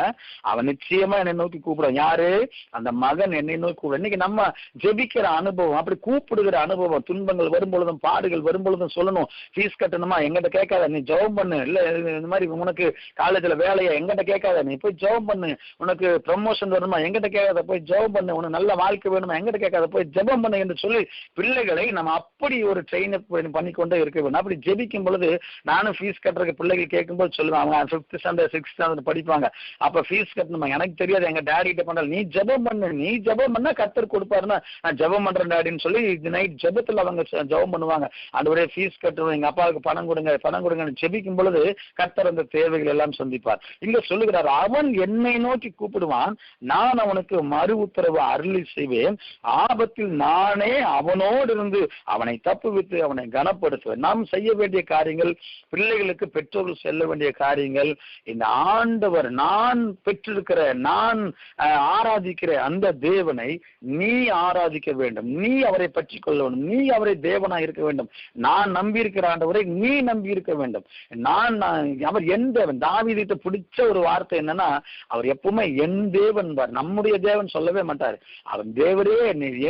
Speaker 1: அவன் நிச்சயமா என்னை நோக்கி கூப்பிடுவான். யாரு? அந்த மகன் என்னை நோக்கி கூப்பிடு. இன்னைக்கு நம்ம ஜெபிக்கிற அனுபவம், அப்படி கூப்பிடுகிற அனுபவம், துன்பங்கள் வரும்பொழுதும் பாடுகள் வரும்பொழுதும் சொல்லணும், ஃபீஸ் கட்டணுமா எங்கிட்ட கேட்காத, நீ ஜெபம் பண்ணு, இல்ல இந்த மாதிரி உனக்கு காலேஜ்ல வேலையா எங்கிட்ட கேட்காத, நீ போய் ஜெபம் பண்ணு, உனக்கு ப்ரமோஷன் வரணுமா எங்கிட்ட கேட்காத, போய் ஜெபம் பண்ணு, உனக்கு நல்ல வாழ்க்கை வேணுமா எங்கிட்ட கேட்காத, போய் ஜெபம் பண்ணு என்று சொல்லி பிள்ளைகளை நம்ம அப்படி ஒரு ட்ரெயின் பண்ணிக்கொண்டே இருக்க வேண்டும். அப்படி ஜெபிக்கும் பொழுது நானும் ஃபீஸ் கட்டுறதுக்கு பிள்ளைகள் கேட்கும்போது சொல்லுவேன், அவங்க 5th ஸ்டாண்டர்ட் 6th ஸ்டாண்டர்ட் படிப்பாங்க, அப்ப ஃபீஸ் கட்டணுமா எனக்கு தெரியாது, எங்க டாடி கிட்ட பண்றாரு, நீ ஜெபம் பண்ணு, நீ ஜெபம் பண்ணா கர்த்தர் கொடுப்பாருன்னா நான் ஜெபம் பண்றேன் டாடின்னு சொல்லி நைட் ஜெபத்துல அவங்க ஜெபம் பண்ணுவாங்க. ஆண்டவரே ஃபீஸ் கட்டணும், எங்க அப்பாவுக்கு பணம் கொடுங்க ஜெபிக்கும் பொழுது கர்த்தர் அந்த தேவைகள் எல்லாம் சந்திப்பார். இங்க சொல்லுகிறார், அவன் என்னை நோக்கி கூப்பிடுவான், நான் அவனுக்கு மறு உத்தரவு அருளி செய்வேன், ஆபத்தில் நானே அவனோடு இருந்து அவனை தப்புவித்து அவனை கனப்படுத்துவேன். நாம் செய்ய வேண்டிய காரியங்கள், பிள்ளைகளுக்கு பெற்றோர்கள் செல்ல வேண்டிய காரியங்கள், இந்த ஆண்டவர் நான் பெற்றிருக்கிற, நான் ஆராதிக்கிற அந்த தேவனை நீ ஆராதிக்க வேண்டும், நீ அவரை பற்றி கொள்ள வேண்டும், நீ அவரை தேவனா இருக்க வேண்டும். நான் நம்பி இருக்கிற ஆண்டவரை நீ நம்பி இருக்க வேண்டும். அவர் என் தேவன். தாவீதுக்கு பிடிச்ச ஒரு வார்த்தை என்னன்னா, அவர் எப்பவுமே என் தேவன், நம்முடைய தேவன் சொல்லவே மாட்டார். அவன் தேவரே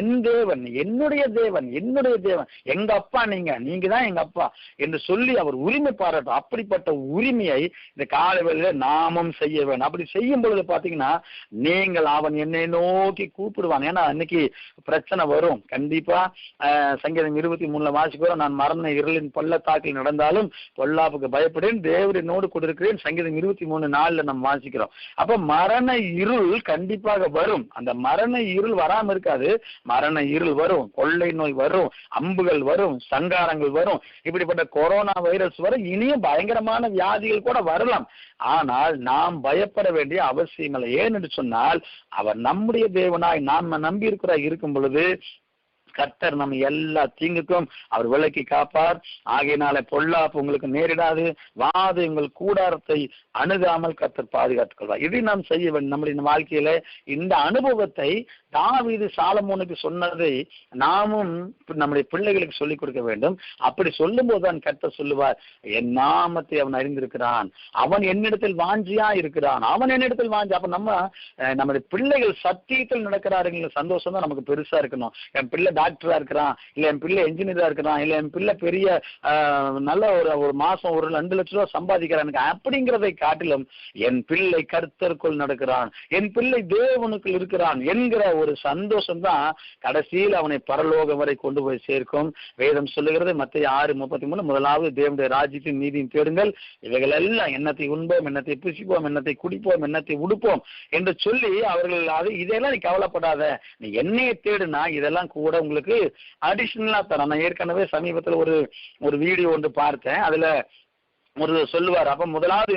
Speaker 1: என் தேவன், என்னுடைய தேவன், என்னுடைய தேவன், எங்க அப்பா நீங்க தான் எங்க அப்பா என்று சொல்லி அவர் உரிமை பாராட்டும். அப்படிப்பட்ட உரிமையை இந்த காலவேளையில நாமும் செய்ய வேண்டும். அப்படி செய்யும் பொழுது பாத்தீங்கன்னா, நீங்கள் அவன் என்னை நோக்கி கூப்பிடுவான். ஏன்னா இன்னைக்கு பிரச்சனை வரும் கண்டிப்பா. சங்கீதம் 23 வாசிக்கிறோம், நான் மரண இருளின் பள்ளத்தாக்கில் நடந்தாலும் பொல்லாப்புக்கு பயப்படேன், தேவர் என்னோடு கொடுக்கிறேன். சங்கீதம் 23:4 நம்ம வாசிக்கிறோம். அப்ப மரண இருள் கண்டிப்பாக வரும். அந்த மரண இருள் வராம இருக்காது, மரண இருள் வரும், கொள்ளை நோய் வரும், அம்புகள் வரும், சங்காரங்கள் வரும், இப்படிப்பட்ட கொரோனா வைரஸ் வரும், இனியும் பயங்கரமான வியாதிகள் கூட வரலாம். ஆனால் நாம் பயப்பட வேண்டிய அவசியம் இல்லை. ஏன் என்று சொன்னால், அவர் நம்முடைய தேவனாய் நாம் நம்பி இருக்கும் பொழுது கர்த்தர் நம்ம எல்லா தீங்குக்கும் அவர் விலக்கி காப்பார். ஆகையினால பொல்லாப்பு உங்களுக்கு நேரிடாது, வாது உங்கள் கூடாரத்தை அணுகாமல் கர்த்தர் பாதுகாத்துக் கொள்வார். இதை நாம் செய்ய வேண்டும் நம்முடைய வாழ்க்கையில. இந்த அனுபவத்தை தாவீது சாலமோனுக்கு சொன்னதை நாமும் நம்முடைய பிள்ளைகளுக்கு சொல்லிக் கொடுக்க வேண்டும். அப்படி சொல்லும் போதுதான் கர்த்தர் சொல்லுவார், என் நாமத்தை அவன் அறிந்திருக்கிறான், அவன் என்னிடத்தில் வாஞ்சியா இருக்கிறான், அவன் என்னிடத்தில் வாஞ்சி. அப்ப நம்முடைய பிள்ளைகள் சத்தியத்தில் நடக்கிறாருங்கிற சந்தோஷம் தான் நமக்கு பெருசா இருக்கணும். என் பிள்ளை டாக்டரா இருக்கிறான், இல்ல என் பிள்ளை என்ஜினியரா இருக்கிறான், இல்ல என் பிள்ளை பெரிய நல்ல ஒரு மாசம் 2 லட்சம் ரூபாய் சம்பாதிக்கிறான், அப்படிங்கிறதை காட்டிலும் என் பிள்ளை கர்த்தருக்குள் நடக்கிறான், என் பிள்ளை தேவனுக்குள் இருக்கிறான் என்கிற ஒரு சந்தோஷம் தான் கடைசியில் அவனை பரலோகம் வரை கொண்டு போய் சேர்க்கும். வேதம் சொல்லுகிறது மத்தேயு 6:33, முதலாவது தேவனுடைய ராஜ்யத்தின் நீதியும் தேடுங்கள், இவைகள் எல்லாம் எண்ணத்தை உண்போம், எண்ணத்தை புசிப்போம், எண்ணத்தை குடிப்போம், எண்ணத்தை உடுப்போம் என்று சொல்லி அவர்கள் இதெல்லாம் நீ கவலைப்படாத, நீ என்னையை தேடுனா இதெல்லாம் கூட உங்களுக்கு அடிஷனலா தரேன். நான் ஏற்கனவே சமீபத்தில் ஒரு வீடியோ ஒன்று பார்த்தேன். அதுல ஒரு சொல்லுவார். அப்ப முதலாவது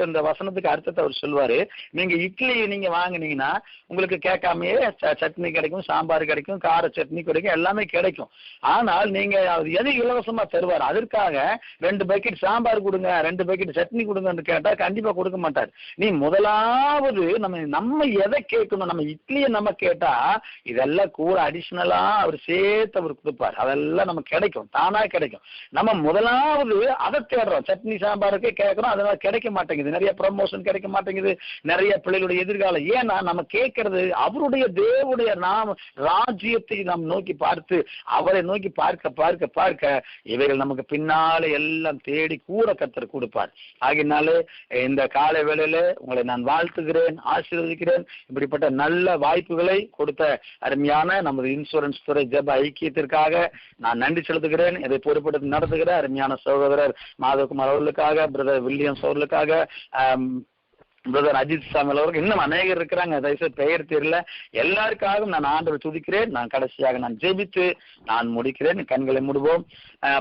Speaker 1: இந்த வசனத்துக்கு அர்த்தத்தை அவர் சொல்லுவாரு, நீங்க இட்லி நீங்க வாங்கினீங்கன்னா உங்களுக்கு கேட்காமையே சட்னி கிடைக்கும், சாம்பார் கிடைக்கும், கார சட்னி கிடைக்கும், எல்லாமே கிடைக்கும். ஆனால் நீங்க எது இலவசமா தருவார், அதற்காக 2 பக்கெட் சாம்பார் கொடுங்க, 2 பக்கெட் சட்னி கொடுங்கன்னு கேட்டா கண்டிப்பா கொடுக்க மாட்டார். நீ முதலாவது நம்ம எதை கேட்கணும், நம்ம இட்லியை நம்ம கேட்டா இதெல்லாம் கூட அடிஷனலா அவர் சேர்த்து அவர் கொடுப்பார். அதெல்லாம் நமக்கு கிடைக்கும், தானா கிடைக்கும். நம்ம முதலாவது அதை தேடுறோம். சட்னி சாம்பாருக்கே கேட்கிறோம், அதனால கிடைக்க மாட்டேங்குது, நிறைய ப்ரமோஷன் கிடைக்க மாட்டேங்குது, நிறைய பிள்ளைகளுடைய எதிர்காலம். ஏன்னா நம்ம கேட்கறது அவருடைய தேவனுடைய ராஜ்யத்தை நாம் நோக்கி பார்த்து அவரை நோக்கி பார்க்க பார்க்க பார்க்க இவைகள் நமக்கு பின்னாலே எல்லாம் தேடி கூட கர்த்தர் கொடுப்பார். ஆகினாலே இந்த காலை வேளையில உங்களை நான் வாழ்த்துகிறேன், ஆசீர்வதிக்கிறேன். இப்படிப்பட்ட நல்ல வாய்ப்புகளை கொடுத்த அருமையான நமது இன்சூரன்ஸ் துறை ஜெப ஐக்கியத்திற்காக நான் நன்றி செலுத்துகிறேன். இதை பொறுப்பெடுத்து நடத்துகிற அருமையான சகோதரர் மாதகுமார் அவர்களுக்காக, பிரதர் வில்லியம்ஸ் அவர்களுக்காக, பிரதர் அஜித் சாமியல் அவர்கள், இன்னும் அநேகர் இருக்கிறாங்க, தயவுசெய்து பெயர் தெரியல. எல்லாருக்காகவும் நான் ஆண்டவர் துதிக்கிறேன். நான் கடைசியாக நான் ஜெபித்து நான் முடிக்கிறேன். கண்களை மூடுவோம்.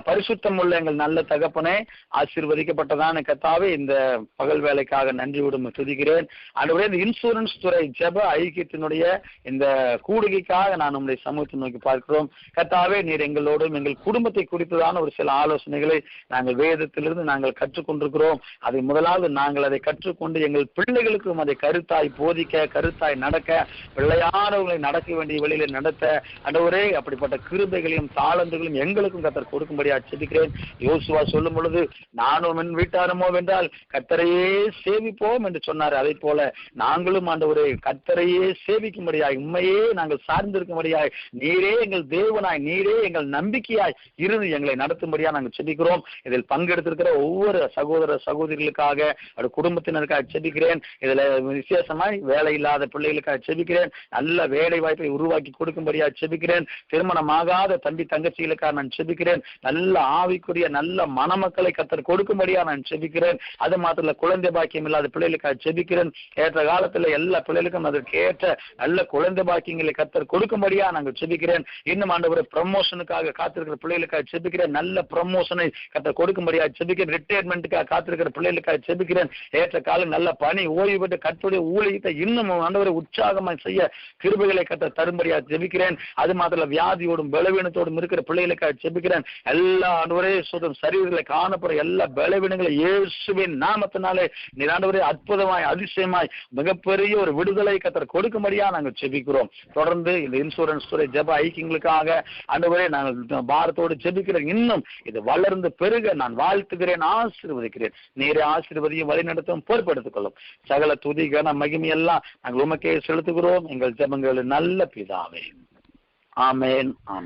Speaker 1: பரிசுத்தம் உள்ள எங்கள் நல்ல தகப்பனே, ஆசீர்வதிக்கப்பட்டதான கர்த்தாவே, இந்த பகல் வேலைக்காக நன்றியோடு துதிக்கிறேன். ஆண்டவரே, இந்த இன்சூரன்ஸ் துறை ஜெப ஐக்கியத்தினுடைய இந்த கூடுகைக்காக நான் உங்களுடைய சமூகத்தை நோக்கி பார்க்கிறோம். கர்த்தாவே, நீர் எங்களோடும் எங்கள் குடும்பத்தை குறித்ததான ஒரு சில ஆலோசனைகளை நாங்கள் வேதத்திலிருந்து நாங்கள் கற்றுக்கொண்டிருக்கிறோம். அதை முதலாவது நாங்கள் அதை கற்றுக்கொண்டு எங்கள் பிள்ளைகளுக்கும் அதை கருத்தாய் போதிக்க, கருத்தாய் நடக்க, பிள்ளையானவர்களை நடக்க வேண்டிய வழியில நடத்த ஆண்டவரே, அப்படிப்பட்ட கிருபைகளையும் தாளந்துகளையும் எங்களுக்கும் கர்த்தர் கொடுக்கும்படியா ஜெபிக்கிறேன். யோசுவா சொல்லும் பொழுது நானும் என் வீட்டாரமோ வென்றால் கர்த்தரையே சேவிப்போம் என்று சொன்னார். அதை போல நாங்களும் ஆண்டவரே கர்த்தரையே சேவிக்கும்படியாய், உண்மையே நாங்கள் சார்ந்திருக்கும்படியாய், நீரே எங்கள் தேவனாய், நீரே எங்கள் நம்பிக்கையாய் இருந்து எங்களை நடத்தும்படியா நாங்கள் ஜெபிக்கிறோம். இதில் பங்கெடுத்திருக்கிற ஒவ்வொரு சகோதர சகோதரிகளுக்காக, அது குடும்பத்தினருக்காக ஜெபிக்கிறேன். இதுல விசேஷமாய் வேலை இல்லாத பிள்ளைகளுக்காக ஜெபிக்கிறேன். நல்ல வேலை வாய்ப்பை உருவாக்கி கொடுக்கும்படியா ஜெபிக்கிறேன். திருமணமாகாத தம்பி தங்கச்சிகளுக்காக நான் ஜெபிக்கிறேன். நல்ல ஆவிக்குரிய நல்ல மணமக்களை கர்த்தர் கொடுக்கும்படியா நான் ஜெபிக்கிறேன். அது மாத்திரம் குழந்தை பாக்கியம் இல்லாத பிள்ளைகளுக்காக ஜெபிக்கிறேன். ஏற்ற காலத்துல எல்லா பிள்ளைகளுக்கும் அதற்கு ஏற்ற நல்ல குழந்தை பாக்கியங்களை கர்த்தர் கொடுக்கும்படியா நாங்கள் ஜெபிக்கிறேன். இன்னும் ஆண்டவரே, ப்ரமோஷனுக்காக காத்திருக்கிற பிள்ளைகளுக்காக ஜெபிக்கிறேன். நல்ல ப்ரமோஷனை கர்த்தர் கொடுக்கும்படியா ஜெபிக்கிறேன். ரிட்டையர்மெண்ட்டுக்காக காத்திருக்கிற பிள்ளைகளுக்காக ஜெபிக்கிறேன். ஏற்ற காலம் நல்ல பணி ஓய்வு பெற்று கர்த்தருடைய ஊழியத்தை இன்னும் ஆண்டவரை உற்சாகமாக செய்ய கிருபைகளை கர்த்தர் தரும்படியா ஜெபிக்கிறேன். அது மாத்திரம் வியாதியோடும் பலவீனத்தோடும் இருக்கிற பிள்ளைகளுக்காக ஜெபிக்கிறேன். எல்லா ஆண்டவரே சுதம் சரீரங்களை காணப்படுற எல்லா பலவீனங்களை இயேசுவின் நாமத்தினாலே நீர் ஆண்டவரே அற்புதமாய் அதிசயமாய் மிகப்பெரிய ஒரு விடுதலை கர்த்தர் கொடுக்கும்படியா நாங்கள் ஜெபிக்கிறோம். தொடர்ந்து இந்த இன்சூரன்ஸ் துறை ஜெப ஐக்கியங்களுக்காக ஆண்டவரே நாங்கள் பாரத்தோடு ஜெபிக்கிறேன். இன்னும் இது வளர்ந்து பெருக நான் வாழ்த்துகிறேன், ஆசீர்வதிக்கிறேன். நீரே ஆசீர்வதியும் வழிநடத்தும் பொறுப்பெடுத்துக் கொள்ளும். சகல துதி கன மகிமையெல்லாம் நாங்கள் உமக்கே செலுத்துகிறோம். எங்கள் ஜெபங்கள் நல்ல பிதாவே. ஆமென். ஆமென்.